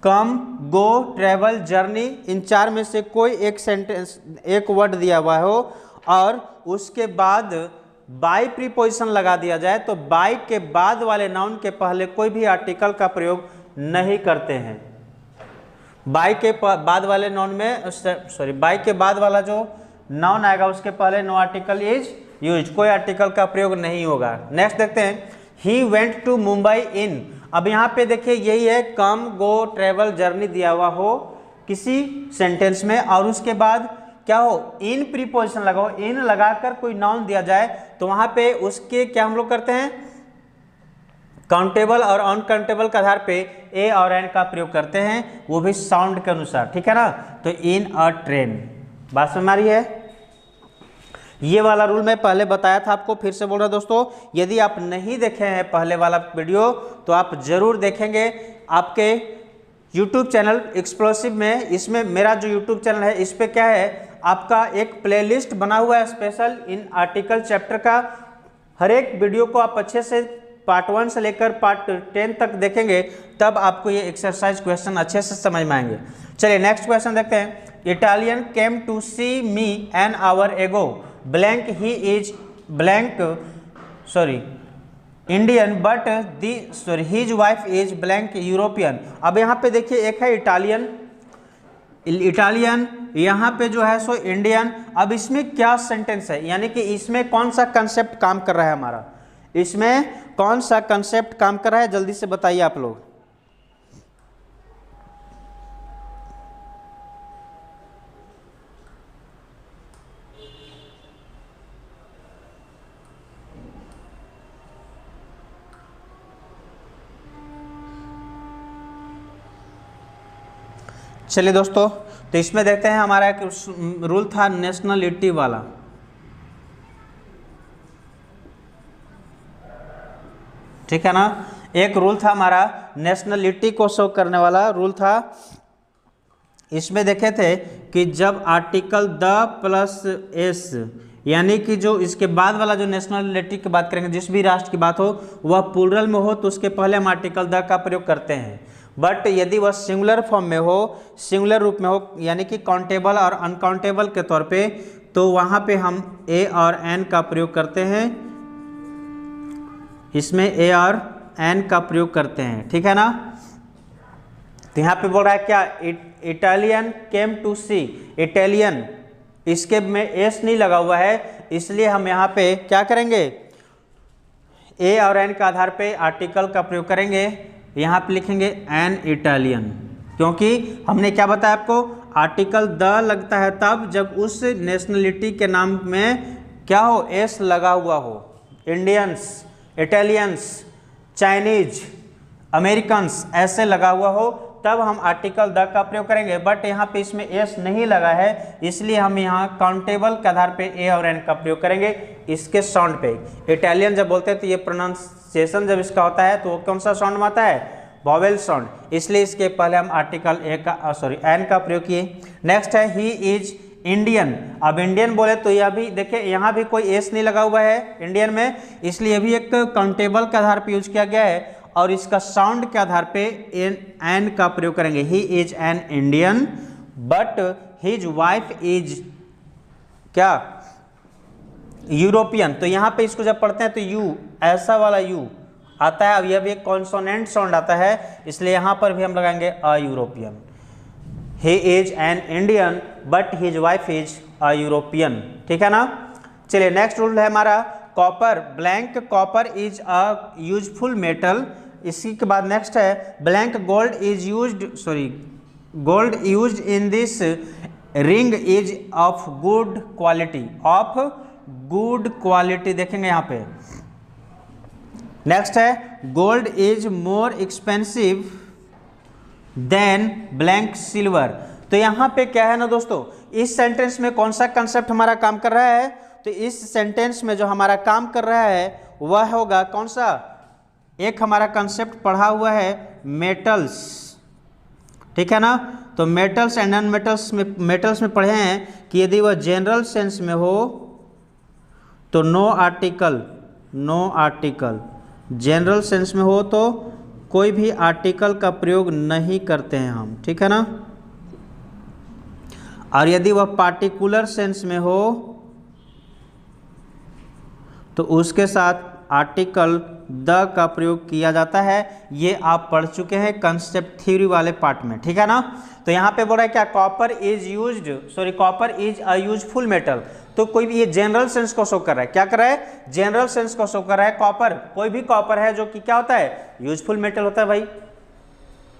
कम, गो, ट्रेवल, जर्नी, इन चार में से कोई एक सेंटेंस, एक वर्ड दिया हुआ हो और उसके बाद बाय प्रीपोजिशन लगा दिया जाए, तो बाय के बाद वाले नाउन के पहले कोई भी आर्टिकल का प्रयोग नहीं करते हैं। बाय के बाद वाले नाउन में, सॉरी बाय के बाद वाला जो नाउन आएगा उसके पहले नो आर्टिकल इज यूज, कोई आर्टिकल का प्रयोग नहीं होगा। नेक्स्ट देखते हैं, ही वेंट टू मुंबई इन। अब यहाँ पे देखिए यही है, कम, गो, ट्रेवल, जर्नी दिया हुआ हो किसी सेंटेंस में और उसके बाद क्या हो, इन प्रीपोजिशन लगाओ, इन लगाकर कोई नाउन दिया जाए तो वहां पे उसके क्या हम लोग करते हैं, काउंटेबल और अनकाउंटेबल के आधार पे ए और एन का प्रयोग करते हैं, वो भी साउंड के अनुसार, ठीक है ना। तो इन अ ट्रेन, बात समझ में आ रही है। ये वाला रूल मैं पहले बताया था आपको, फिर से बोल रहा दोस्तों, यदि आप नहीं देखे हैं पहले वाला वीडियो तो आप जरूर देखेंगे आपके YouTube चैनल एक्सप्लोसिव में। इसमें मेरा जो YouTube चैनल है, इस पे क्या है, आपका एक प्लेलिस्ट बना हुआ है स्पेशल इन आर्टिकल चैप्टर का। हर एक वीडियो को आप अच्छे से पार्ट 1 से लेकर पार्ट 10 तक देखेंगे, तब आपको ये एक्सरसाइज क्वेश्चन अच्छे से समझ में आएंगे। चलिए नेक्स्ट क्वेश्चन देखते हैं। Italian came to see me an hour ago blank he is blank Indian but his wife is blank European. अब यहाँ पे देखिए, एक है इटालियन, यहाँ पे जो है सो इंडियन। अब इसमें क्या सेंटेंस है, यानी कि इसमें कौन सा कंसेप्ट काम कर रहा है हमारा, इसमें कौन सा कंसेप्ट काम कर रहा है, जल्दी से बताइए आप लोग। चलिए दोस्तों, तो इसमें देखते हैं, हमारा एक रूल था नेशनलिटी वाला। ठीक है ना, एक रूल था हमारा नेशनलिटी को शो करने वाला रूल था। इसमें देखे थे कि जब आर्टिकल द प्लस एस, यानी कि जो इसके बाद वाला जो नेशनलिटी की बात करेंगे, जिस भी राष्ट्र की बात हो वह प्लूरल में हो, तो उसके पहले हम आर्टिकल द का प्रयोग करते हैं। बट यदि वह सिंगुलर फॉर्म में हो, सिंगुलर रूप में हो, यानी कि काउंटेबल और अनकाउंटेबल के तौर पे, तो वहाँ पे हम ए और एन का प्रयोग करते हैं। इसमें ए और एन का प्रयोग करते हैं, ठीक है ना। तो यहाँ पे बोल रहा है क्या, Italian came to see, Italian, इसके में एस नहीं लगा हुआ है, इसलिए हम यहाँ पे क्या करेंगे, ए और एन के आधार पे आर्टिकल का प्रयोग करेंगे। यहाँ पे लिखेंगे एन इटालियन, क्योंकि हमने क्या बताया आपको, आर्टिकल द लगता है तब जब उस नेशनलिटी के नाम में क्या हो, एस लगा हुआ हो। इंडियंस, इटालियंस, चाइनीज, अमेरिकन्स ऐसे लगा हुआ हो, तब हम आर्टिकल द का प्रयोग करेंगे। बट यहाँ पे इसमें एस नहीं लगा है, इसलिए हम यहाँ काउंटेबल के आधार पे ए और एन का प्रयोग करेंगे इसके साउंड पे। इटालियन जब बोलते हैं तो ये प्रोनाउंसिएशन जब इसका होता है तो वो कौन सा साउंड में आता है, वॉवेल साउंड, इसलिए इसके पहले हम आर्टिकल एन का प्रयोग किए। नेक्स्ट है ही इज इंडियन। अब इंडियन बोले तो यह भी देखिए, यहाँ भी कोई एस नहीं लगा हुआ है इंडियन में, इसलिए भी एक काउंटेबल के आधार पर यूज किया गया है, और इसका साउंड के आधार पे एन का प्रयोग करेंगे। He is an Indian but his wife is क्या, यूरोपियन। तो यहाँ पे इसको जब पढ़ते हैं तो यू, ऐसा वाला यू आता है। अब यह भी एक कॉन्सोनेंट साउंड आता है, इसलिए यहाँ पर भी हम लगाएंगे a European. He is an Indian but his wife is a European, ठीक है ना। चलिए नेक्स्ट रूल है हमारा copper, blank copper is a useful metal. इसी के बाद नेक्स्ट है blank gold is gold used in this ring is of good quality, of good quality देखेंगे यहाँ पे। नेक्स्ट है gold is more expensive than blank silver. तो यहाँ पे क्या है ना दोस्तों, इस सेंटेंस में कौन सा कंसेप्ट हमारा काम कर रहा है, तो इस सेंटेंस में जो हमारा काम कर रहा है वह होगा कौन सा, एक हमारा कंसेप्ट पढ़ा हुआ है मेटल्स, ठीक है ना। तो मेटल्स एंड नॉन मेटल्स में पढ़े हैं कि यदि वह जनरल सेंस में हो तो नो आर्टिकल, जनरल सेंस में हो तो कोई भी आर्टिकल का प्रयोग नहीं करते हैं हम, ठीक है ना। और यदि वह पार्टिकुलर सेंस में हो तो उसके साथ आर्टिकल द का प्रयोग किया जाता है। ये आप पढ़ चुके हैं कंसेप्ट थ्योरी वाले पार्ट में, ठीक है ना। तो यहाँ पे बोल रहा है क्या, copper is a useful metal. तो कोई भी ये जनरल सेंस को शो कर रहा है, क्या कर रहा है, जनरल सेंस को शो कर रहा है। कॉपर, कोई भी कॉपर है जो कि क्या होता है, यूजफुल मेटल होता है भाई,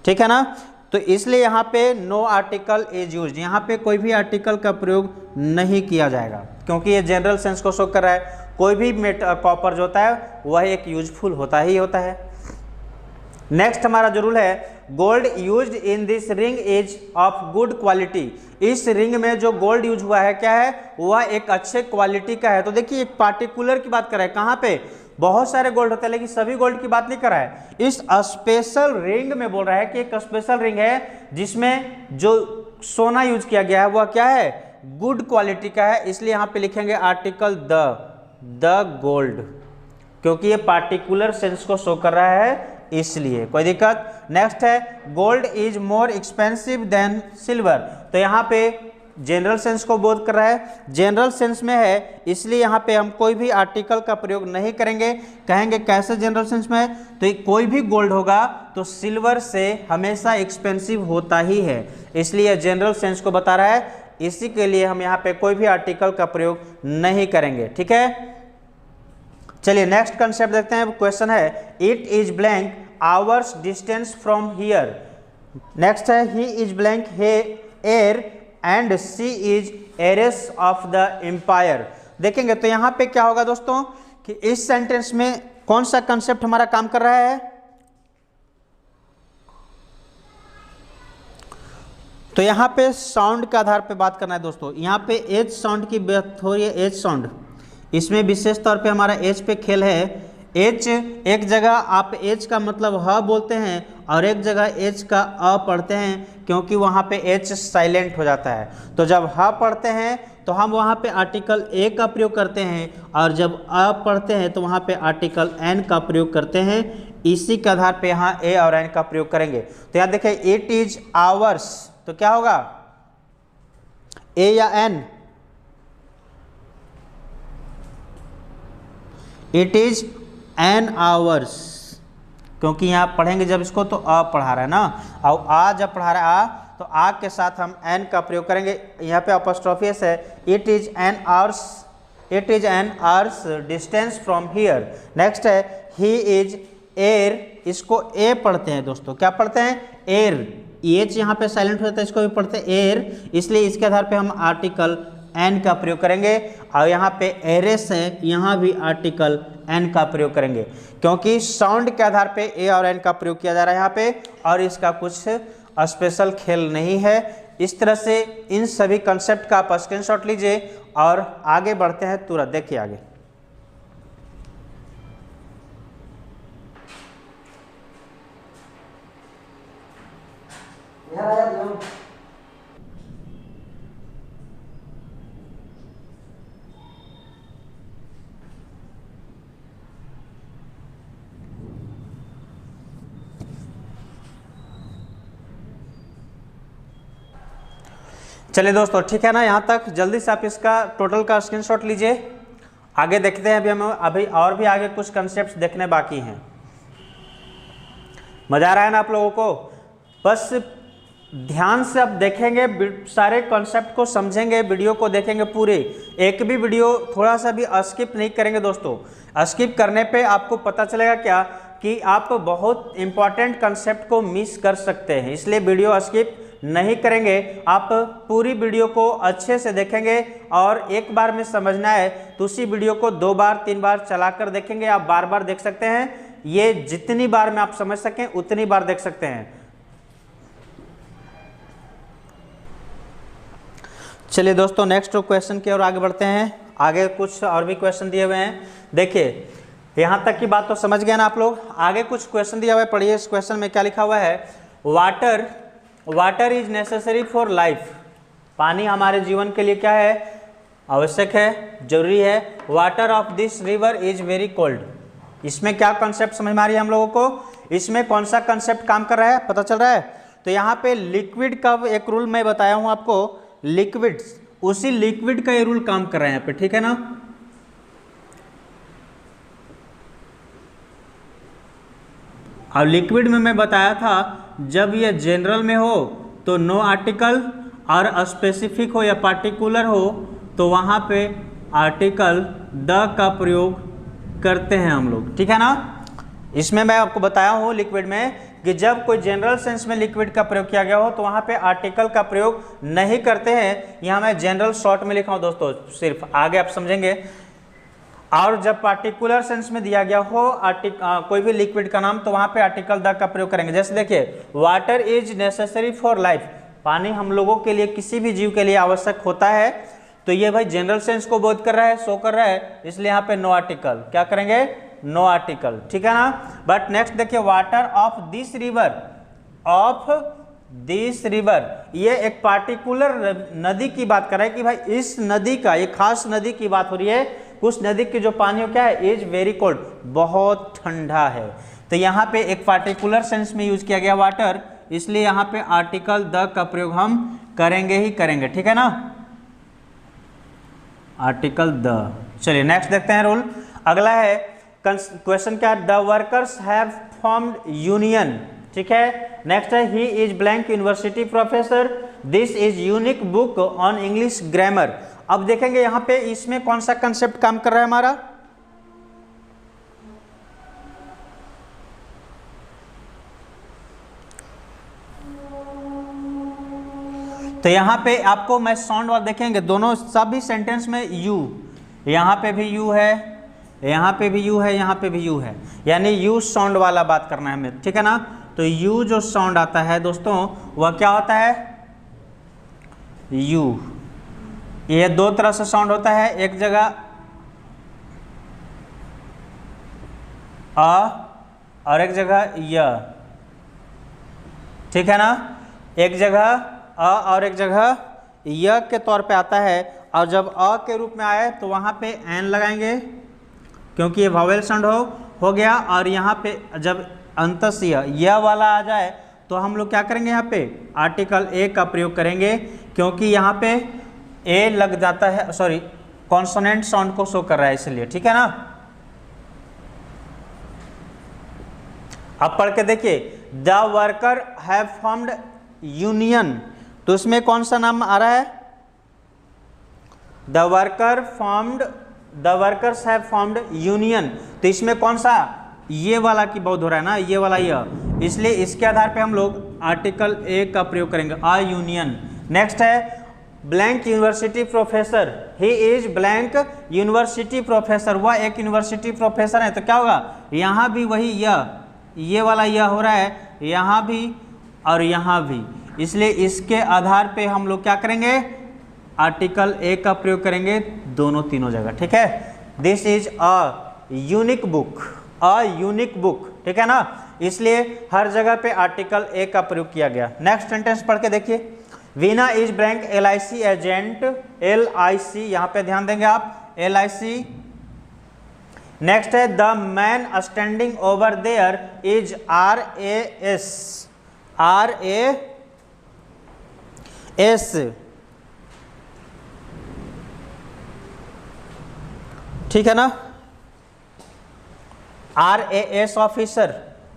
ठीक है ना। तो इसलिए यहाँ पे नो आर्टिकल इज यूज्ड, यहाँ पे कोई भी आर्टिकल का प्रयोग नहीं किया जाएगा, क्योंकि ये जनरल सेंस को शो कर रहा है। कोई भी कॉपर जो होता है वह एक यूजफुल होता ही होता है। नेक्स्ट हमारा जो रूल है, gold used in this ring is of good quality. इस रिंग में जो गोल्ड यूज हुआ है क्या है, वह एक अच्छे क्वालिटी का है। तो देखिए एक पार्टिकुलर की बात कर रहा है, कहाँ पे बहुत सारे गोल्ड होते हैं लेकिन सभी गोल्ड की बात नहीं कर रहा है। इस स्पेशल रिंग में बोल रहा है कि एक स्पेशल रिंग है जिसमें जो सोना यूज किया गया है वह क्या है, गुड क्वालिटी का है। इसलिए यहाँ पे लिखेंगे आर्टिकल द गोल्ड, क्योंकि ये पार्टिकुलर सेंस को शो कर रहा है, इसलिए कोई दिक्कत। नेक्स्ट है, gold is more expensive than silver. तो यहाँ पे जनरल सेंस को बोध कर रहा है, जनरल सेंस में है, इसलिए यहाँ पे हम कोई भी आर्टिकल का प्रयोग नहीं करेंगे। कहेंगे कैसे जनरल सेंस में है, तो कोई भी गोल्ड होगा तो सिल्वर से हमेशा एक्सपेंसिव होता ही है, इसलिए जनरल सेंस को बता रहा है। इसी के लिए हम यहाँ पे कोई भी आर्टिकल का प्रयोग नहीं करेंगे, ठीक है। चलिए नेक्स्ट कंसेप्ट देखते हैं। क्वेश्चन है, it is blank hours distance from here. Next है, he is blank heir and she is heiress of the empire. देखेंगे तो यहाँ पे क्या होगा दोस्तों कि इस सेंटेंस में कौन सा कंसेप्ट हमारा काम कर रहा है। तो यहाँ पे साउंड के आधार पे बात करना है दोस्तों। यहाँ पे एच साउंड की बात हो रही है, एच साउंड, इसमें विशेष तौर पे हमारा एच पे खेल है। एच एक जगह आप एच का मतलब ह बोलते हैं और एक जगह एच का अ पढ़ते हैं, क्योंकि वहाँ पे एच साइलेंट हो जाता है। तो जब ह पढ़ते हैं तो हम वहाँ पे आर्टिकल ए का प्रयोग करते हैं, और जब अ पढ़ते हैं तो वहाँ पे आर्टिकल एन का प्रयोग करते हैं। इसी के आधार पे यहाँ ए और एन का प्रयोग करेंगे। तो यहाँ देखें, इट इज आवर्स, तो क्या होगा, ए या an, it is an hours, क्योंकि यहाँ पढ़ेंगे जब इसको तो आ पढ़ा रहा है ना, और आ जब पढ़ा रहा है आ, तो आ के साथ हम एन का प्रयोग करेंगे। यहाँ पे अपॉस्ट्रोफी है, it is an hours, it is an hours distance from here. Next है, ही इज एयर, इसको ए पढ़ते हैं दोस्तों, क्या पढ़ते हैं, एयर, एच यहाँ पे साइलेंट हो जाता है, इसको भी पढ़ते हैं एयर, इसलिए इसके आधार पे हम आर्टिकल एन का प्रयोग करेंगे। और यहाँ पे एरेस है, यहाँ भी आर्टिकल एन का प्रयोग करेंगे, क्योंकि साउंड के आधार पे ए और एन का प्रयोग किया जा रहा है यहाँ पे, और इसका कुछ स्पेशल खेल नहीं है। इस तरह से इन सभी कंसेप्ट का आप स्क्रीनशॉट लीजिए और आगे बढ़ते हैं तुरंत। देखिए आगे, चलिए दोस्तों ठीक है ना, यहाँ तक जल्दी से आप इसका टोटल का स्क्रीनशॉट लीजिए। आगे देखते हैं, अभी और भी आगे कुछ कंसेप्ट्स देखने बाकी हैं। मजा आ रहा है ना आप लोगों को, बस ध्यान से आप देखेंगे, सारे कॉन्सेप्ट को समझेंगे, वीडियो को देखेंगे पूरे, एक भी वीडियो थोड़ा सा भी स्किप नहीं करेंगे दोस्तों। स्किप करने पे आपको पता चलेगा क्या कि आप बहुत इंपॉर्टेंट कंसेप्ट को मिस कर सकते हैं, इसलिए वीडियो स्किप नहीं करेंगे। आप पूरी वीडियो को अच्छे से देखेंगे और एक बार में समझना है तो उसी वीडियो को 2 बार 3 बार चलाकर देखेंगे। आप बार बार देख सकते हैं, ये जितनी बार में आप समझ सकें उतनी बार देख सकते हैं। चलिए दोस्तों नेक्स्ट क्वेश्चन की ओर आगे बढ़ते हैं। आगे कुछ और भी क्वेश्चन दिए हुए हैं, देखिए यहाँ तक की बात तो समझ गए ना आप लोग। आगे कुछ क्वेश्चन दिया हुआ है, पढ़िए। इस क्वेश्चन में क्या लिखा हुआ है, water is necessary for life. पानी हमारे जीवन के लिए क्या है, आवश्यक है, जरूरी है। Water of this river is very cold. इसमें क्या कॉन्सेप्ट समझ में आ रही है हम लोगों को, इसमें कौन सा कॉन्सेप्ट काम कर रहा है पता चल रहा है। तो यहाँ पे लिक्विड का एक रूल मैं बताया हूँ आपको, लिक्विड, उसी लिक्विड का ये रूल काम कर रहा है यहाँ पे, ठीक है ना। और लिक्विड में मैं बताया था जब ये जनरल में हो तो नो आर्टिकल, और स्पेसिफिक हो या पार्टिकुलर हो तो वहाँ पे आर्टिकल द का प्रयोग करते हैं हम लोग, ठीक है ना। इसमें मैं आपको बताया हूँ लिक्विड में कि जब कोई जनरल सेंस में लिक्विड का प्रयोग किया गया हो तो वहाँ पे आर्टिकल का प्रयोग नहीं करते हैं। यहाँ मैं जनरल शॉर्ट में लिखा हूँ दोस्तों, सिर्फ आगे आप समझेंगे। और जब पार्टिकुलर सेंस में दिया गया हो कोई भी लिक्विड का नाम, तो वहां पे आर्टिकल द का प्रयोग करेंगे। जैसे देखिए, water is necessary for life, पानी हम लोगों के लिए, किसी भी जीव के लिए आवश्यक होता है। तो ये भाई जनरल सेंस को बोध कर रहा है, शो कर रहा है, इसलिए यहाँ पे नो आर्टिकल। क्या करेंगे? नो आर्टिकल, ठीक है ना। बट नेक्स्ट देखिए, water of this river, of this river, ये एक पार्टिकुलर नदी की बात कर रहा है कि भाई इस नदी का, ये खास नदी की बात हो रही है। उस नदी की जो पानी हो क्या है? इज वेरी कोल्ड, बहुत ठंडा है। तो यहाँ पे एक पार्टिकुलर सेंस में यूज किया गया वाटर, इसलिए यहाँ पे आर्टिकल द का प्रयोग हम करेंगे ही करेंगे, ठीक है ना, आर्टिकल द। चलिए नेक्स्ट देखते हैं रूल। अगला है क्वेश्चन क्या? The workers have formed union, ठीक है। नेक्स्ट है, he is blank university professor, this is unique book on English grammar. अब देखेंगे यहाँ पे इसमें कौन सा कंसेप्ट काम कर रहा है हमारा। तो यहाँ पे आपको मैं साउंड वाला देखेंगे, दोनों सभी सेंटेंस में यू, यहाँ पे भी यू है, यहाँ पे भी यू है, यहाँ पे भी यू है, यानी यू साउंड वाला बात करना है हमें, ठीक है ना। तो यू जो साउंड आता है दोस्तों, वह क्या होता है? यू। ये दो तरह से साउंड होता है, एक जगह अ और एक जगह य, ठीक है ना। एक जगह अ और एक जगह य के तौर पे आता है, और जब अ के रूप में आए तो वहाँ पे एन लगाएंगे, क्योंकि ये वावेल साउंड हो गया। और यहाँ पे जब अंतस्य य वाला आ जाए तो हम लोग क्या करेंगे? यहाँ पे आर्टिकल ए का प्रयोग करेंगे, क्योंकि यहाँ पे ए लग जाता है, सॉरी कॉन्सोनेंट साउंड को शो कर रहा है इसलिए, ठीक है ना। अब पढ़ के देखिए, the worker have formed union, तो इसमें कौन सा नाम आ रहा है? The workers have formed union, तो इसमें कौन सा? ये वाला की बोध हो रहा है ना, ये वाला यह, इसलिए इसके आधार पे हम लोग आर्टिकल ए का प्रयोग करेंगे, आ यूनियन। नेक्स्ट है, blank university professor, he is blank university professor, वह एक यूनिवर्सिटी प्रोफेसर है। तो क्या होगा? यहाँ भी वही ये वाला यह हो रहा है, यहाँ भी और यहाँ भी, इसलिए इसके आधार पे हम लोग क्या करेंगे? आर्टिकल ए का प्रयोग करेंगे दोनों तीनों जगह, ठीक है। This is a unique book, a unique book, ठीक है ना, इसलिए हर जगह पे आर्टिकल ए का प्रयोग किया गया। नेक्स्ट सेंटेंस पढ़ के देखिए, Veena is blank LIC agent, LIC यहाँ पे ध्यान देंगे आप, LIC। नेक्स्ट है, the man standing over there is RAS, ठीक है ना, RAS officer,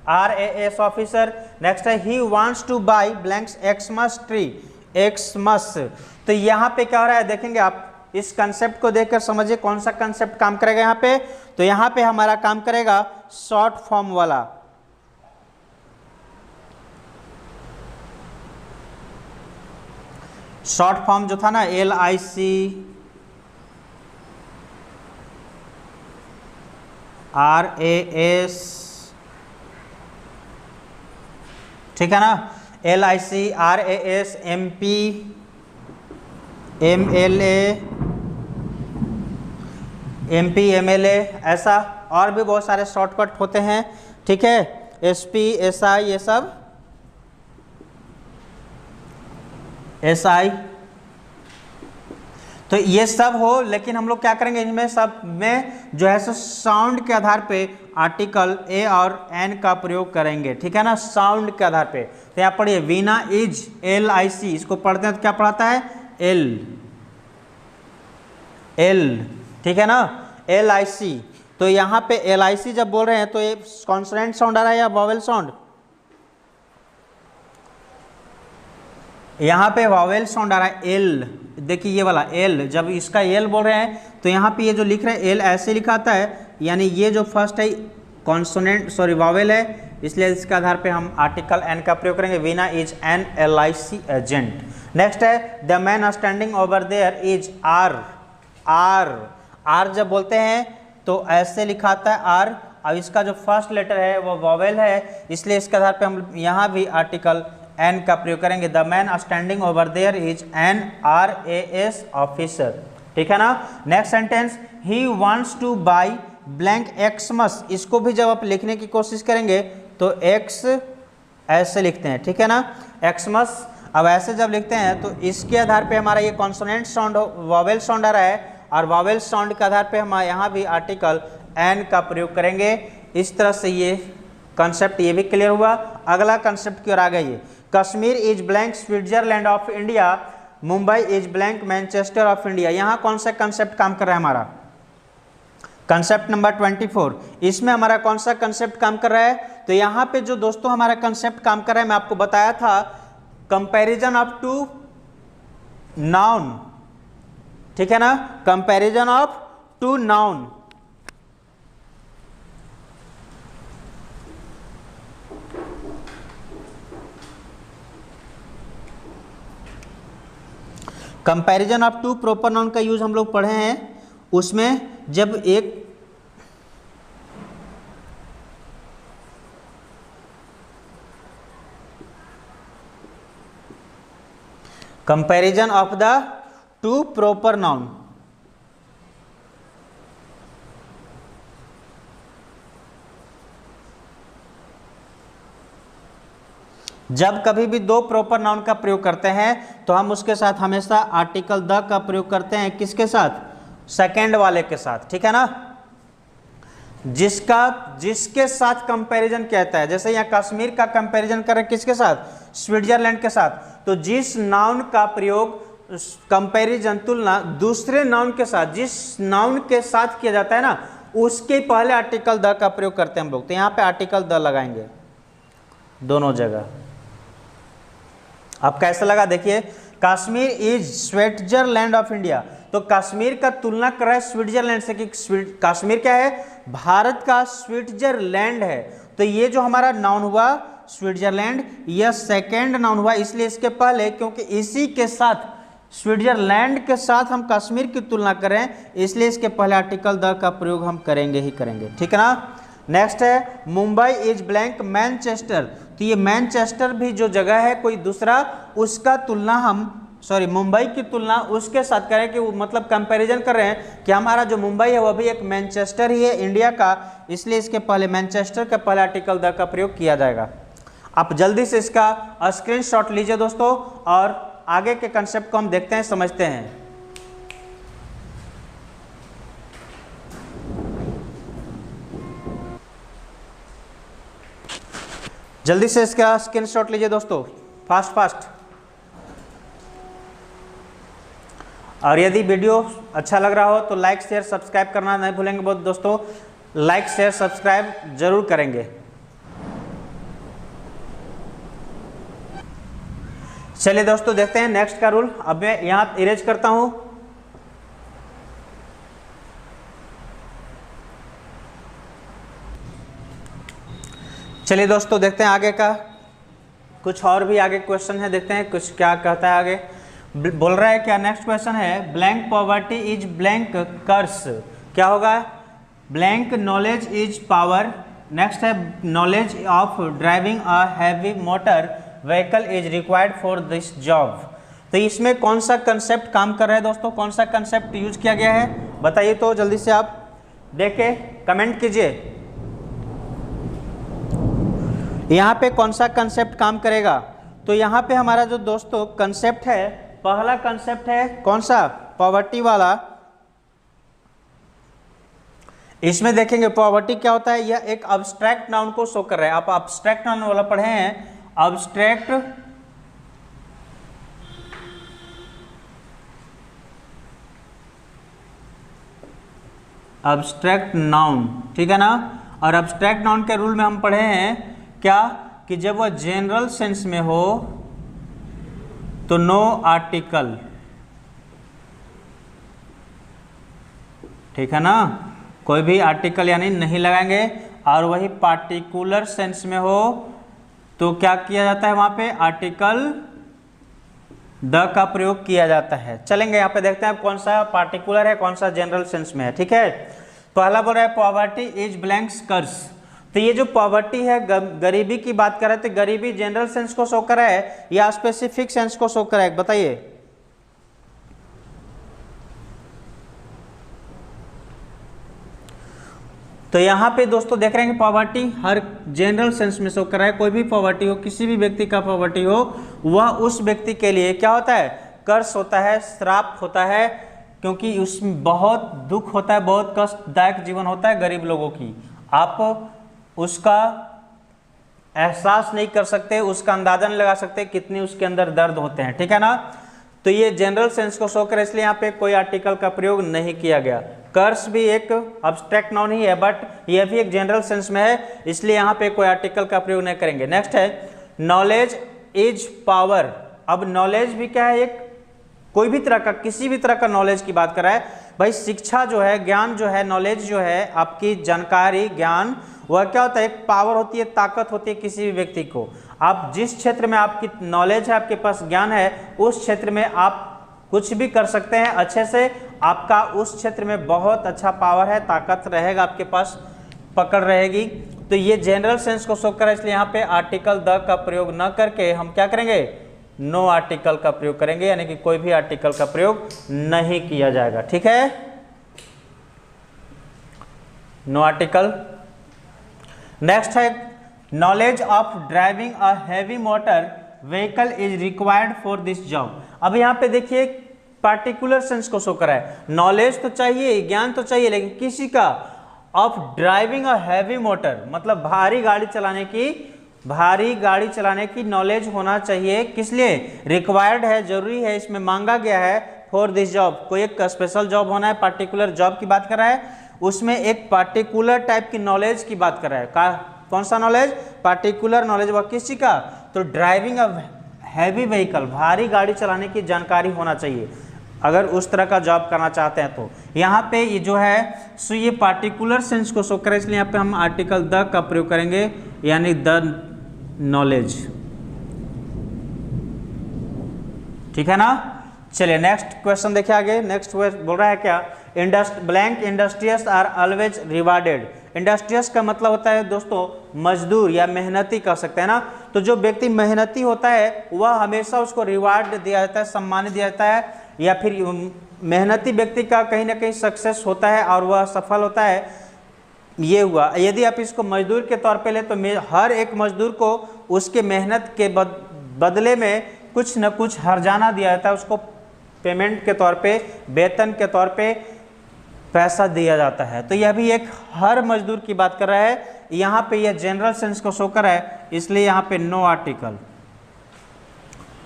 RAS officer. Next है, he wants to buy blanks Xmas tree, Xmas. तो यहाँ पे क्या हो रहा है देखेंगे आप, इस कंसेप्ट को देखकर समझिए कौन सा कंसेप्ट काम करेगा यहाँ पे। तो यहाँ पे हमारा काम करेगा शॉर्ट फॉर्म वाला, शॉर्ट फॉर्म जो था ना LIC, RAS, ठीक है ना, LIC, RAS, MP, MLA, MP, MLA, ऐसा और भी बहुत सारे शॉर्टकट होते हैं, ठीक है, SP, SI, ये सब SI। तो ये सब हो, लेकिन हम लोग क्या करेंगे, इनमें सब में जो है सो साउंड के आधार पे आर्टिकल ए और एन का प्रयोग करेंगे, ठीक है ना, साउंड के आधार पे। तो यहाँ पढ़िए, वीना इज LIC, इसको पढ़ते हैं तो क्या पढ़ाता है? L, ठीक है ना, LIC। तो यहाँ पे LIC जब बोल रहे हैं तो ये कॉन्सोनेंट साउंड आ रहा है या वॉवेल साउंड? यहाँ पे वॉवेल साउंड आ रहा है, L। देखिए ये वाला L, जब इसका L बोल रहे हैं तो यहाँ पे ये जो लिख रहे हैं L ऐसे लिखा आता है, यानी ये जो फर्स्ट है कॉन्सोनेंट, सॉरी वॉवेल है, इसलिए इसके आधार पे हम आर्टिकल एन का प्रयोग करेंगे, Veena is an LIC agent. Next है, the man standing over there is R, R जब बोलते हैं तो ऐसे लिखाता है आर, अब इसका जो फर्स्ट लेटर है वो वॉवेल है, इसलिए इसके आधार पे हम यहाँ भी आर्टिकल एन का प्रयोग करेंगे। The man standing over there is an RAS officer, ठीक है ना। Next sentence, he wants to buy blank Xmas, इसको भी जब आप लिखने की कोशिश करेंगे तो एक्स ऐसे लिखते हैं, ठीक है ना, एक्समस। अब ऐसे जब लिखते हैं तो इसके आधार पे हमारा ये कॉन्सोनेंट साउंड वॉवेल साउंड आ रहा है, और वॉवेल साउंड के आधार पे हम यहाँ भी आर्टिकल एन का प्रयोग करेंगे। इस तरह से ये कंसेप्ट ये भी क्लियर हुआ। अगला कंसेप्ट की ओर आ गई, Kashmir is blank Switzerland of India, Mumbai is blank Manchester of India. यहाँ कौन सा कंसेप्ट काम कर रहा है हमारा, कंसेप्ट नंबर 24। इसमें हमारा कौन सा कंसेप्ट काम कर रहा है, तो यहाँ पे जो दोस्तों हमारा कंसेप्ट काम कर रहा है, मैं आपको बताया था कंपैरिजन ऑफ टू नाउन, ठीक है ना, comparison of two noun. Comparison of two proper noun का यूज हम लोग पढ़े हैं, उसमें जब एक comparison of the two proper noun, जब कभी भी दो प्रॉपर नाउन का प्रयोग करते हैं तो हम उसके साथ हमेशा आर्टिकल द का प्रयोग करते हैं, किसके साथ, सेकेंड वाले के साथ, ठीक है ना, जिसके साथ कंपैरिजन कहता है। जैसे यहाँ कश्मीर का कंपैरिजन कर रहे हैं किसके साथ, स्विट्जरलैंड के साथ, तो जिस नाउन का प्रयोग कंपैरिजन तुलना दूसरे नाउन के साथ, जिस नाउन के साथ किया जाता है ना, उसके पहले आर्टिकल द का प्रयोग करते हैं हम लोग। तो यहाँ पे आर्टिकल द लगाएंगे दोनों जगह। अब कैसा लगा देखिए, Kashmir is Switzerland of India, तो कश्मीर का तुलना कर रहा है स्विट्जरलैंड से कि कश्मीर क्या है, भारत का स्विट्जरलैंड है। तो ये जो हमारा नाउन हुआ स्विट्जरलैंड, यह सेकेंड नाउन हुआ, इसलिए इसके पहले, क्योंकि इसी के साथ स्विट्जरलैंड के साथ हम कश्मीर की तुलना करें, इसलिए इसके पहले आर्टिकल द का प्रयोग हम करेंगे ही करेंगे, ठीक है ना। नेक्स्ट है मुंबई इज ब्लैंक मैनचेस्टर, तो ये मैनचेस्टर भी जो जगह है कोई दूसरा, उसका तुलना हम मुंबई की तुलना उसके साथ करें, कि वो मतलब कंपैरिजन कर रहे हैं कि हमारा जो मुंबई है वह भी एक मैनचेस्टर ही है इंडिया का, इसलिए इसके पहले मैनचेस्टर का पहले आर्टिकल द का प्रयोग किया जाएगा। आप जल्दी से इसका स्क्रीनशॉट लीजिए दोस्तों, और आगे के कंसेप्ट को हम देखते हैं, समझते हैं। जल्दी से इसका स्क्रीनशॉट लीजिए दोस्तों, फास्ट। और यदि वीडियो अच्छा लग रहा हो तो लाइक शेयर सब्सक्राइब करना नहीं भूलेंगे बहुत दोस्तों, लाइक शेयर सब्सक्राइब जरूर करेंगे। चलिए दोस्तों देखते हैं नेक्स्ट का रूल। अब मैं यहाँ इरेज करता हूं। चलिए दोस्तों देखते हैं आगे का, कुछ और भी आगे क्वेश्चन है, देखते हैं कुछ क्या कहता है आगे। बोल रहा है क्या, नेक्स्ट क्वेश्चन है, blank poverty is blank curse, क्या होगा, blank knowledge is power. Next है knowledge of driving a heavy motor vehicle is required for this job. तो इसमें कौन सा कंसेप्ट काम कर रहा है दोस्तों, कौन सा कंसेप्ट यूज किया गया है, बताइए तो जल्दी से आप देखें, कमेंट कीजिए। यहाँ पे कौन सा कंसेप्ट काम करेगा, तो यहाँ पे हमारा जो दोस्तों कंसेप्ट है, पहला कंसेप्ट है कौन सा, पॉवर्टी वाला। इसमें देखेंगे पॉवर्टी क्या होता है, यह एक अब्स्ट्रैक्ट नाउन को शो कर रहा है। आप अब्स्ट्रैक्ट नाउन वाला पढ़े हैं, अब्स्ट्रैक्ट नाउन, ठीक है ना। और अब्स्ट्रैक्ट नाउन के रूल में हम पढ़े हैं क्या, कि जब वह जनरल सेंस में हो तो नो आर्टिकल, ठीक है ना, कोई भी आर्टिकल यानी नहीं लगाएंगे। और वही पार्टिकुलर सेंस में हो तो क्या किया जाता है, वहां पे आर्टिकल द का प्रयोग किया जाता है। चलेंगे यहाँ पे देखते हैं कौन सा पार्टिकुलर है, कौन सा जनरल सेंस में है, ठीक है। पहला बोल रहा है पॉवर्टी इज ब्लैंक्स कर्स। तो ये जो पॉवर्टी है गरीबी की बात कर रहे हैं, तो गरीबी जनरल सेंस को शो कर रहा है या स्पेसिफिक सेंस को शो कर रहा है, बताइए। तो यहाँ पे दोस्तों देख रहे हैं कि पॉवर्टी हर जनरल सेंस में शो कर रहा है। कोई भी पॉवर्टी हो, किसी भी व्यक्ति का पॉवर्टी हो, वह उस व्यक्ति के लिए क्या होता है, कर्स होता है, श्राप होता है, क्योंकि उसमें बहुत दुख होता है, बहुत कष्टदायक जीवन होता है गरीब लोगों की। आप उसका एहसास नहीं कर सकते, उसका अंदाजा नहीं लगा सकते कितनी उसके अंदर दर्द होते हैं, ठीक है ना। तो ये जनरल सेंस को शो करे, इसलिए यहाँ पे कोई आर्टिकल का प्रयोग नहीं किया गया। कर्स भी एक अब्स्ट्रैक्ट नाउन ही है, बट यह भी एक जनरल सेंस में है, इसलिए यहाँ पे कोई आर्टिकल का प्रयोग नहीं करेंगे। नेक्स्ट है नॉलेज इज पावर। अब नॉलेज भी क्या है, एक कोई भी तरह का, किसी भी तरह का नॉलेज की बात कर रहा है भाई। शिक्षा जो है, ज्ञान जो है, नॉलेज जो है, आपकी जानकारी, ज्ञान, वह क्या होता है, एक पावर होती है, ताकत होती है किसी भी व्यक्ति को। आप जिस क्षेत्र में आपकी नॉलेज है, आपके पास ज्ञान है, उस क्षेत्र में आप कुछ भी कर सकते हैं अच्छे से। आपका उस क्षेत्र में बहुत अच्छा पावर है, ताकत रहेगा आपके पास, पकड़ रहेगी। तो ये जनरल सेंस को शो कर रहा है, इसलिए यहाँ पे आर्टिकल द का प्रयोग न करके हम क्या करेंगे, नो आर्टिकल का प्रयोग करेंगे, यानी कि कोई भी आर्टिकल का प्रयोग नहीं किया जाएगा, ठीक है, नो आर्टिकल। नेक्स्ट है knowledge of driving a heavy motor vehicle is required for this job. अब यहाँ पे देखिए पार्टिकुलर सेंस को शो करा है, नॉलेज तो चाहिए, ज्ञान तो चाहिए, लेकिन किसी का, of driving a heavy motor, मतलब भारी गाड़ी चलाने की नॉलेज होना चाहिए। किस लिए, रिक्वायर्ड है, जरूरी है, इसमें मांगा गया है, फॉर दिस जॉब, कोई एक स्पेशल जॉब होना है, पार्टिकुलर जॉब की बात कर रहा है, उसमें एक पार्टिकुलर टाइप की नॉलेज की बात कर रहा है। कौन सा नॉलेज, पार्टिकुलर नॉलेज, वह किसी का, तो ड्राइविंग अ हैवी व्हीकल, भारी गाड़ी चलाने की जानकारी होना चाहिए अगर उस तरह का जॉब करना चाहते हैं। तो यहाँ पे ये जो है सो ये पार्टिकुलर सेंस को शो करे, इसलिए यहाँ पे हम आर्टिकल द का प्रयोग करेंगे, यानी द नॉलेज, ठीक है ना। चलिए नेक्स्ट क्वेश्चन देखिए आगे। नेक्स्ट बोल रहा है क्या, blank industrious are always rewarded. Industrious का मतलब होता है दोस्तों मजदूर या मेहनती कह सकते हैं ना। तो जो व्यक्ति मेहनती होता है वह हमेशा उसको रिवार्ड दिया जाता है, सम्मान दिया जाता है, या फिर मेहनती व्यक्ति का कहीं ना कहीं सक्सेस होता है और वह सफल होता है। ये हुआ। यदि आप इसको मजदूर के तौर पे ले तो हर एक मजदूर को उसके मेहनत के बदले में कुछ न कुछ हर्जाना दिया जाता है, उसको पेमेंट के तौर पे, वेतन के तौर पे पैसा दिया जाता है। तो यह भी एक हर मजदूर की बात कर रहा है। यहाँ पे यह जनरल सेंस को शो कर रहा है, इसलिए यहाँ पे नो आर्टिकल।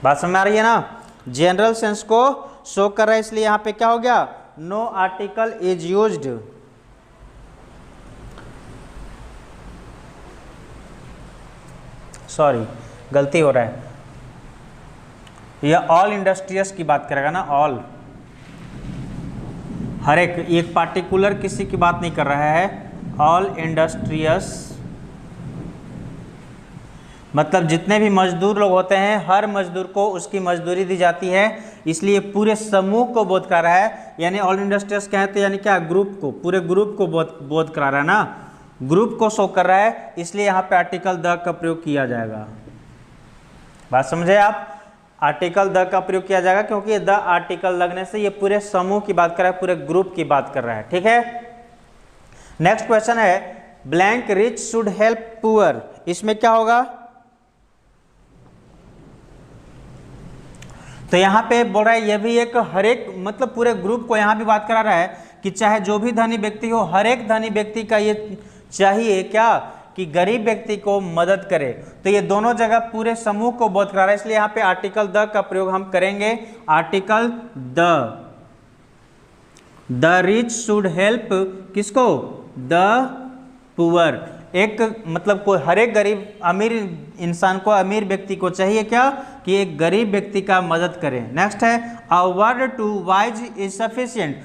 बात समझ में आ रही है ना, जनरल सेंस को शो कर रहा है, इसलिए यहाँ पे क्या हो गया, no article is used. Sorry गलती हो रहा है, यह ऑल इंडस्ट्रियस की बात करेगा ना, ऑल, हर एक पार्टिकुलर किसी की बात नहीं कर रहा है। ऑल इंडस्ट्रियस मतलब जितने भी मजदूर लोग होते हैं, हर मजदूर को उसकी मजदूरी दी जाती है, इसलिए पूरे समूह को बोध कर रहा है। यानी ऑल इंडस्ट्रियस कहते हैं यानी क्या, ग्रुप को, पूरे ग्रुप को बोध करा रहा है ना, ग्रुप को शो कर रहा है, इसलिए यहाँ पे आर्टिकल द का प्रयोग किया जाएगा। बात समझे आप, आर्टिकल द का प्रयोग किया जाएगा क्योंकि द आर्टिकल लगने से ये पूरे समूह की बात कर रहा है, पूरे ग्रुप की बात कर रहा है, ठीक है। नेक्स्ट क्वेश्चन है blank rich should help poor. इसमें क्या होगा, तो यहाँ पे बोल रहा है यह भी एक हर एक मतलब पूरे ग्रुप को यहाँ भी बात करा रहा है कि चाहे जो भी धनी व्यक्ति हो, हर एक धनी व्यक्ति का ये चाहिए क्या कि गरीब व्यक्ति को मदद करे। तो ये दोनों जगह पूरे समूह को बोध करा रहा है, इसलिए यहाँ पे आर्टिकल द का प्रयोग हम करेंगे। Article the rich should help किसको, द पुअर। एक मतलब कोई हर एक गरीब अमीर इंसान को, अमीर व्यक्ति को चाहिए क्या कि एक गरीब व्यक्ति का मदद करें। नेक्स्ट है a word to wise is sufficient.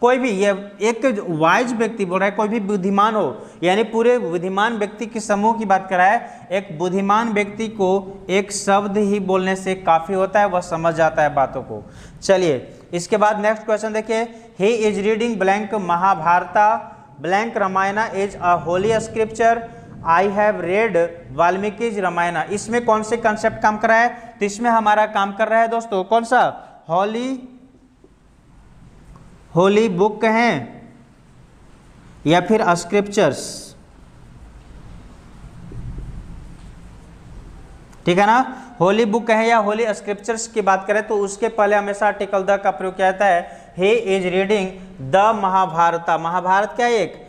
कोई भी, ये एक वाइज व्यक्ति बोल रहा है, कोई भी बुद्धिमान हो, यानी पूरे बुद्धिमान व्यक्ति के समूह की बात कर रहा है। एक बुद्धिमान व्यक्ति को एक शब्द ही बोलने से काफ़ी होता है, वह समझ जाता है बातों को। चलिए इसके बाद नेक्स्ट क्वेश्चन देखिए, he is reading blank Mahabharata blank Ramayana is a holy scripture, I have read Valmiki's Ramayana. इसमें कौन से कंसेप्ट काम कर रहा है? तो इसमें हमारा काम कर रहा है दोस्तों कौन सा? होली बुक हैं या फिर स्क्रिप्चर्स, ठीक है ना। होली बुक है या होली स्क्रिप्चर्स की बात करें तो उसके पहले हमेशा आर्टिकल द का प्रयोग किया जाता है। ही इज रीडिंग द महाभारता। महाभारत क्या है? एक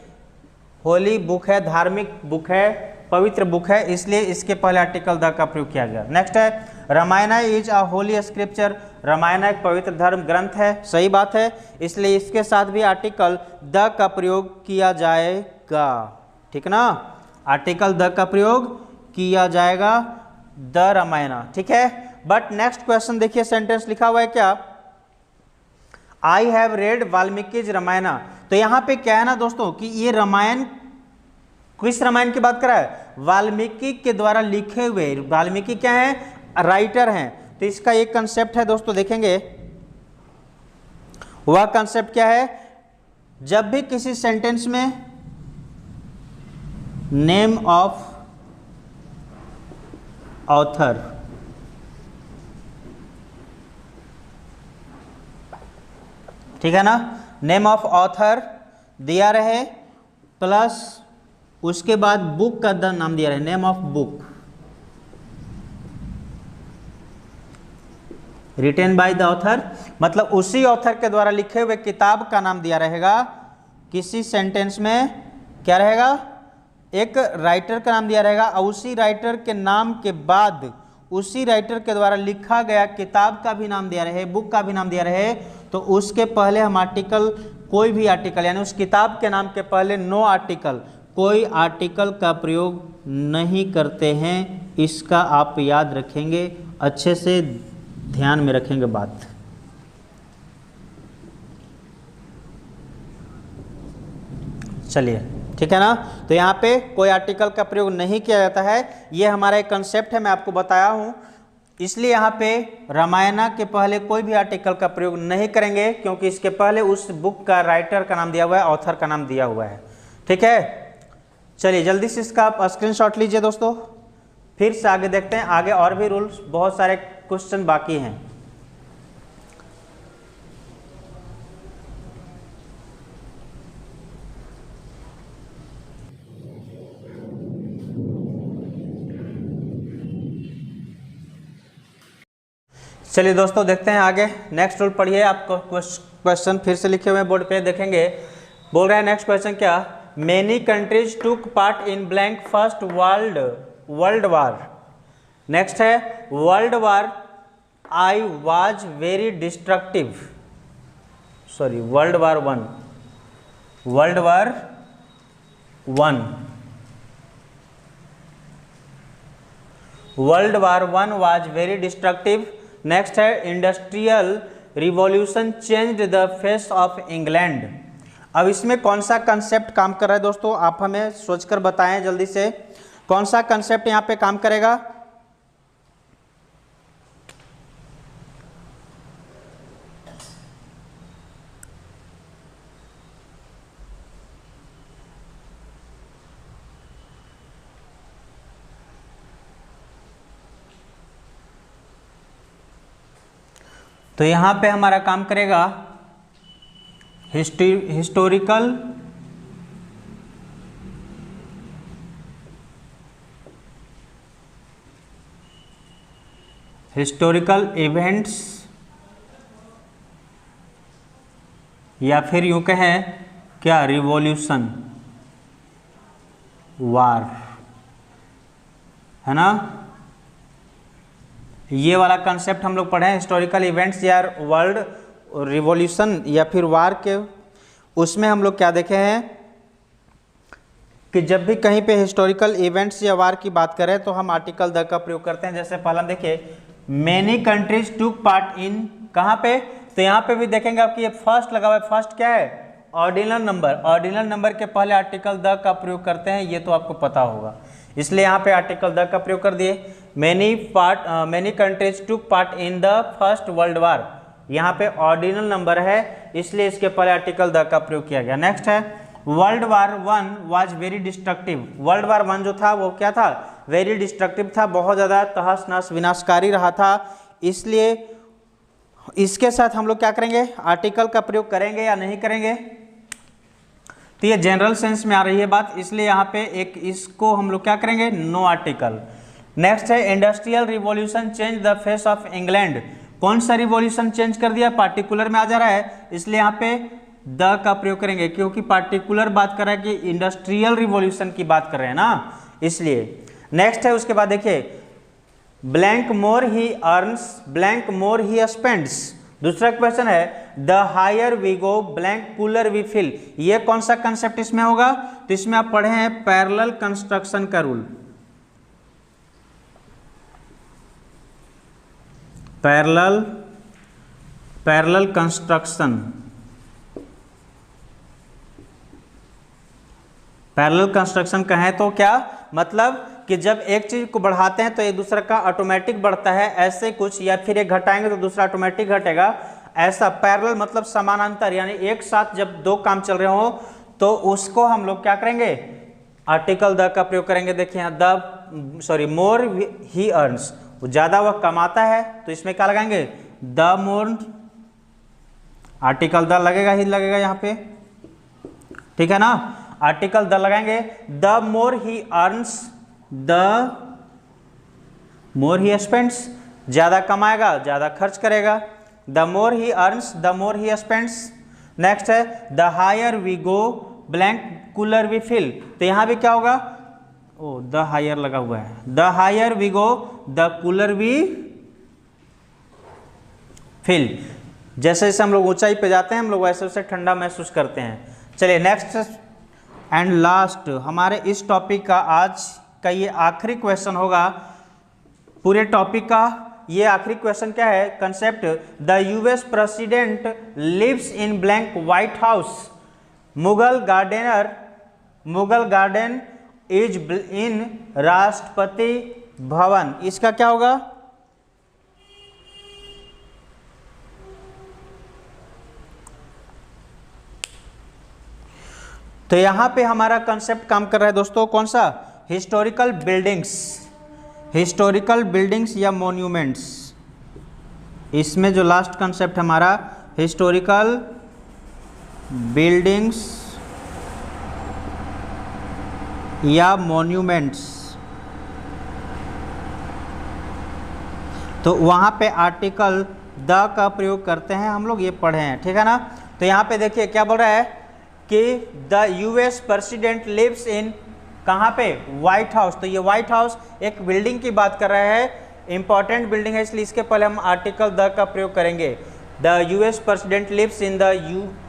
होली बुक है, धार्मिक बुक है, पवित्र बुक है, इसलिए इसके पहले आर्टिकल द का प्रयोग किया गया। नेक्स्ट है Ramayana is a holy scripture. Ramayan एक पवित्र धर्म ग्रंथ है, सही बात है, इसलिए इसके साथ भी आर्टिकल द का प्रयोग किया जाएगा, ठीक ना। आर्टिकल द का प्रयोग किया जाएगा, द रामायणा, ठीक है। बट नेक्स्ट क्वेश्चन देखिए, सेंटेंस लिखा हुआ है क्या? I have read Valmiki's Ramayana. तो यहां पे क्या है ना दोस्तों कि ये रामायण किस रामायण की बात कर रहा है? वाल्मीकि के द्वारा लिखे हुए। वाल्मीकि क्या है? राइटर हैं। तो इसका एक कंसेप्ट है दोस्तों, देखेंगे वह कंसेप्ट क्या है? जब भी किसी सेंटेंस में नेम ऑफ ऑथर, ठीक है ना, नेम ऑफ ऑथर दिया रहे प्लस उसके बाद बुक का द नाम दिया रहे, name of book written by the author, मतलब उसी ऑथर के द्वारा लिखे हुए किताब का नाम दिया रहेगा। किसी सेंटेंस में क्या रहेगा? एक राइटर का नाम दिया रहेगा और उसी राइटर के नाम के बाद उसी राइटर के द्वारा लिखा गया किताब का भी नाम दिया रहे, बुक का भी नाम दिया रहे, तो उसके पहले हम आर्टिकल, कोई भी आर्टिकल यानी उस किताब के नाम के पहले नो आर्टिकल, कोई आर्टिकल का प्रयोग नहीं करते हैं। इसका आप याद रखेंगे, अच्छे से ध्यान में रखेंगे बात। चलिए, ठीक है ना। तो यहाँ पे कोई आर्टिकल का प्रयोग नहीं किया जाता है, ये हमारा एक कंसेप्ट है, मैं आपको बताया हूँ। इसलिए यहाँ पे रामायणा के पहले कोई भी आर्टिकल का प्रयोग नहीं करेंगे, क्योंकि इसके पहले उस बुक का राइटर का नाम दिया हुआ है, ऑथर का नाम दिया हुआ है, ठीक है। चलिए जल्दी से इसका आप स्क्रीनशॉट लीजिए दोस्तों, फिर से आगे देखते हैं। आगे और भी रूल्स, बहुत सारे क्वेश्चन बाकी हैं। चलिए दोस्तों देखते हैं आगे। नेक्स्ट रूल पढ़िए, आपको क्वेश्चन फिर से लिखे हुए बोर्ड पे देखेंगे। बोल रहा है नेक्स्ट क्वेश्चन क्या? Many countries took part in blank first world war. Next है world war I was very destructive, sorry world war one, world war one, world war one was very destructive. Next है industrial revolution changed the face of England. अब इसमें कौन सा concept काम कर रहा है दोस्तों, आप हमें सोचकर बताएं जल्दी से, कौन सा कंसेप्ट यहाँ पे काम करेगा? तो यहाँ पे हमारा काम करेगा हिस्टोरिकल इवेंट्स, या फिर यूं कहें क्या, रिवॉल्यूशन वार, है ना। ये वाला कंसेप्ट हम लोग पढ़े हैं, हिस्टोरिकल इवेंट्स या वर्ल्ड रिवॉल्यूशन या फिर वार के। उसमें हम लोग क्या देखे हैं कि जब भी कहीं पे हिस्टोरिकल इवेंट्स या वार की बात करें तो हम आर्टिकल द का प्रयोग करते हैं। जैसे पहला देखिए, मेनी कंट्रीज टुक पार्ट इन, कहाँ पे? तो यहाँ पे भी देखेंगे आपकी ये फर्स्ट लगा हुआ है। फर्स्ट क्या है? Ordinal number. ऑर्डिनल नंबर के पहले आर्टिकल द का प्रयोग करते हैं, ये तो आपको पता होगा, इसलिए यहाँ पे आर्टिकल द का प्रयोग कर दिए। Many countries took part in the first world वार, यहाँ पे ऑर्डिनल नंबर है, इसलिए इसके पहले आर्टिकल द का प्रयोग किया गया। नेक्स्ट है world war one was very destructive. World war one जो था वो क्या था, वेरी डिस्ट्रक्टिव था, बहुत ज़्यादा तहस नहस विनाशकारी रहा था। इसलिए इसके साथ हम लोग क्या करेंगे, आर्टिकल का प्रयोग करेंगे या नहीं करेंगे, तो ये जनरल सेंस में आ रही है बात, इसलिए यहाँ पे एक इसको हम लोग क्या करेंगे, नो आर्टिकल। नेक्स्ट है industrial revolution change the face of England. कौन सा रिवॉल्यूशन चेंज कर दिया, पार्टिकुलर में आ जा रहा है, इसलिए यहाँ पे द का प्रयोग करेंगे, क्योंकि पार्टिकुलर बात कर रहा है कि इंडस्ट्रियल रिवॉल्यूशन की बात कर रहे हैं ना, इसलिए। नेक्स्ट है उसके बाद देखिए, blank more he earns blank more he spends. दूसरा क्वेश्चन है the higher we go blank cooler we feel. ये कौन सा कंसेप्ट इसमें होगा, तो इसमें आप पढ़े हैं पैरेलल कंस्ट्रक्शन का rule. Parallel construction, parallel construction कहें तो क्या मतलब कि जब एक चीज को बढ़ाते हैं तो एक दूसरा का ऑटोमेटिक बढ़ता है, ऐसे कुछ, या फिर एक घटाएंगे तो दूसरा ऑटोमेटिक घटेगा, ऐसा। पैरेलल मतलब समानांतर, यानी एक साथ जब दो काम चल रहे हो तो उसको हम लोग क्या करेंगे, आर्टिकल द का प्रयोग करेंगे। देखिए मोर ही अर्न्स, ज्यादा वह कमाता है, तो इसमें क्या लगाएंगे, द मोर, आर्टिकल द लगेगा ही लगेगा यहाँ पे, ठीक है ना, आर्टिकल द लगाएंगे। The more he earns the more he spends, ज्यादा कमाएगा ज्यादा खर्च करेगा, the more he earns the more he spends. Next है the higher we go blank cooler we feel, तो यहां भी क्या होगा, ओ द हायर लगा हुआ है, the higher we go the cooler we feel. जैसे जैसे हम लोग ऊंचाई पे जाते हैं हम लोग वैसे वैसे ठंडा महसूस करते हैं। चलिए नेक्स्ट एंड लास्ट हमारे इस टॉपिक का आज का ये आखिरी क्वेश्चन होगा, पूरे टॉपिक का ये आखिरी क्वेश्चन क्या है, concept the US president lives in blank White House, Mughal garden is in Rashtrapati Bhavan. इसका क्या होगा, तो यहां पे हमारा कंसेप्ट काम कर रहा है दोस्तों, कौन सा, हिस्टोरिकल बिल्डिंग्स या मॉन्यूमेंट्स। इसमें जो लास्ट कंसेप्ट हमारा हिस्टोरिकल बिल्डिंग्स या मॉन्यूमेंट्स, तो वहां पे आर्टिकल द का प्रयोग करते हैं हम लोग, ये पढ़े हैं, ठीक है ना। तो यहां पे देखिए क्या बोल रहा है कि the US president lives in, कहाँ पे, व्हाइट हाउस, तो ये व्हाइट हाउस एक बिल्डिंग की बात कर रहा है, इंपॉर्टेंट बिल्डिंग है, इसलिए इसके पहले हम आर्टिकल द का प्रयोग करेंगे। The US president lives in the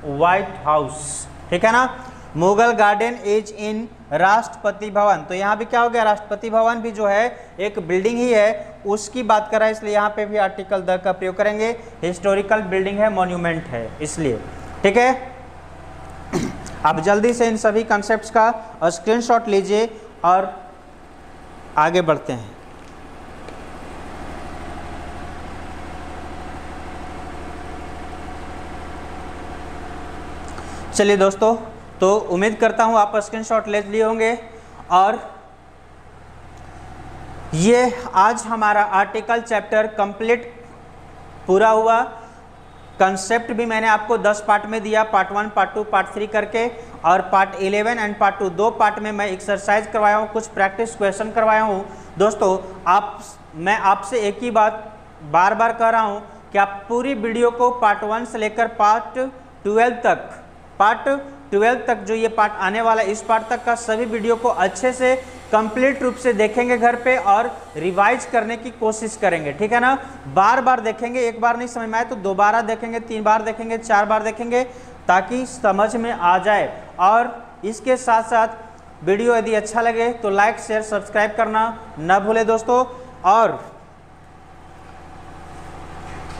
White House, ठीक है ना। Mughal garden is in Rashtrapati भवन, तो यहाँ भी क्या हो गया, राष्ट्रपति भवन भी जो है एक बिल्डिंग ही है, उसकी बात कर रहा है, इसलिए यहाँ पे भी आर्टिकल द का प्रयोग करेंगे। हिस्टोरिकल बिल्डिंग है, मॉन्यूमेंट है, इसलिए, ठीक है। आप जल्दी से इन सभी कॉन्सेप्ट्स का स्क्रीनशॉट लीजिए और आगे बढ़ते हैं। चलिए दोस्तों, तो उम्मीद करता हूं आप स्क्रीनशॉट ले लिए होंगे, और ये आज हमारा आर्टिकल चैप्टर कंप्लीट पूरा हुआ। कंसेप्ट भी मैंने आपको 10 पार्ट में दिया, पार्ट 1, पार्ट 2, पार्ट 3 करके, और पार्ट 11 एंड पार्ट 2 दो पार्ट में मैं एक्सरसाइज करवाया हूँ, कुछ प्रैक्टिस क्वेश्चन करवाया हूँ। दोस्तों मैं आपसे एक ही बात बार बार कह रहा हूँ कि आप पूरी वीडियो को पार्ट 1 से लेकर पार्ट 12 तक जो ये पार्ट आने वाला है, इस पार्ट तक का सभी वीडियो को अच्छे से कंप्लीट रूप से देखेंगे घर पे, और रिवाइज करने की कोशिश करेंगे, ठीक है ना। बार बार देखेंगे, एक बार नहीं समझ में आए तो दोबारा देखेंगे, 3 बार देखेंगे, 4 बार देखेंगे, ताकि समझ में आ जाए। और इसके साथ साथ वीडियो यदि अच्छा लगे तो लाइक शेयर सब्सक्राइब करना न भूलें दोस्तों। और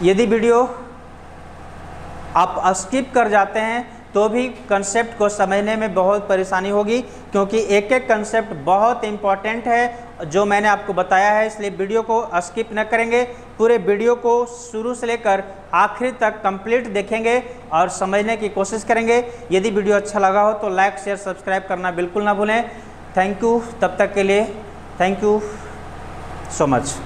यदि वीडियो आप स्किप कर जाते हैं तो भी कंसेप्ट को समझने में बहुत परेशानी होगी, क्योंकि एक एक कंसेप्ट बहुत इंपॉर्टेंट है जो मैंने आपको बताया है, इसलिए वीडियो को स्किप न करेंगे, पूरे वीडियो को शुरू से लेकर आखिरी तक कंप्लीट देखेंगे और समझने की कोशिश करेंगे। यदि वीडियो अच्छा लगा हो तो लाइक शेयर सब्सक्राइब करना बिल्कुल ना भूलें। थैंक यू, तब तक के लिए थैंक यू सो मच।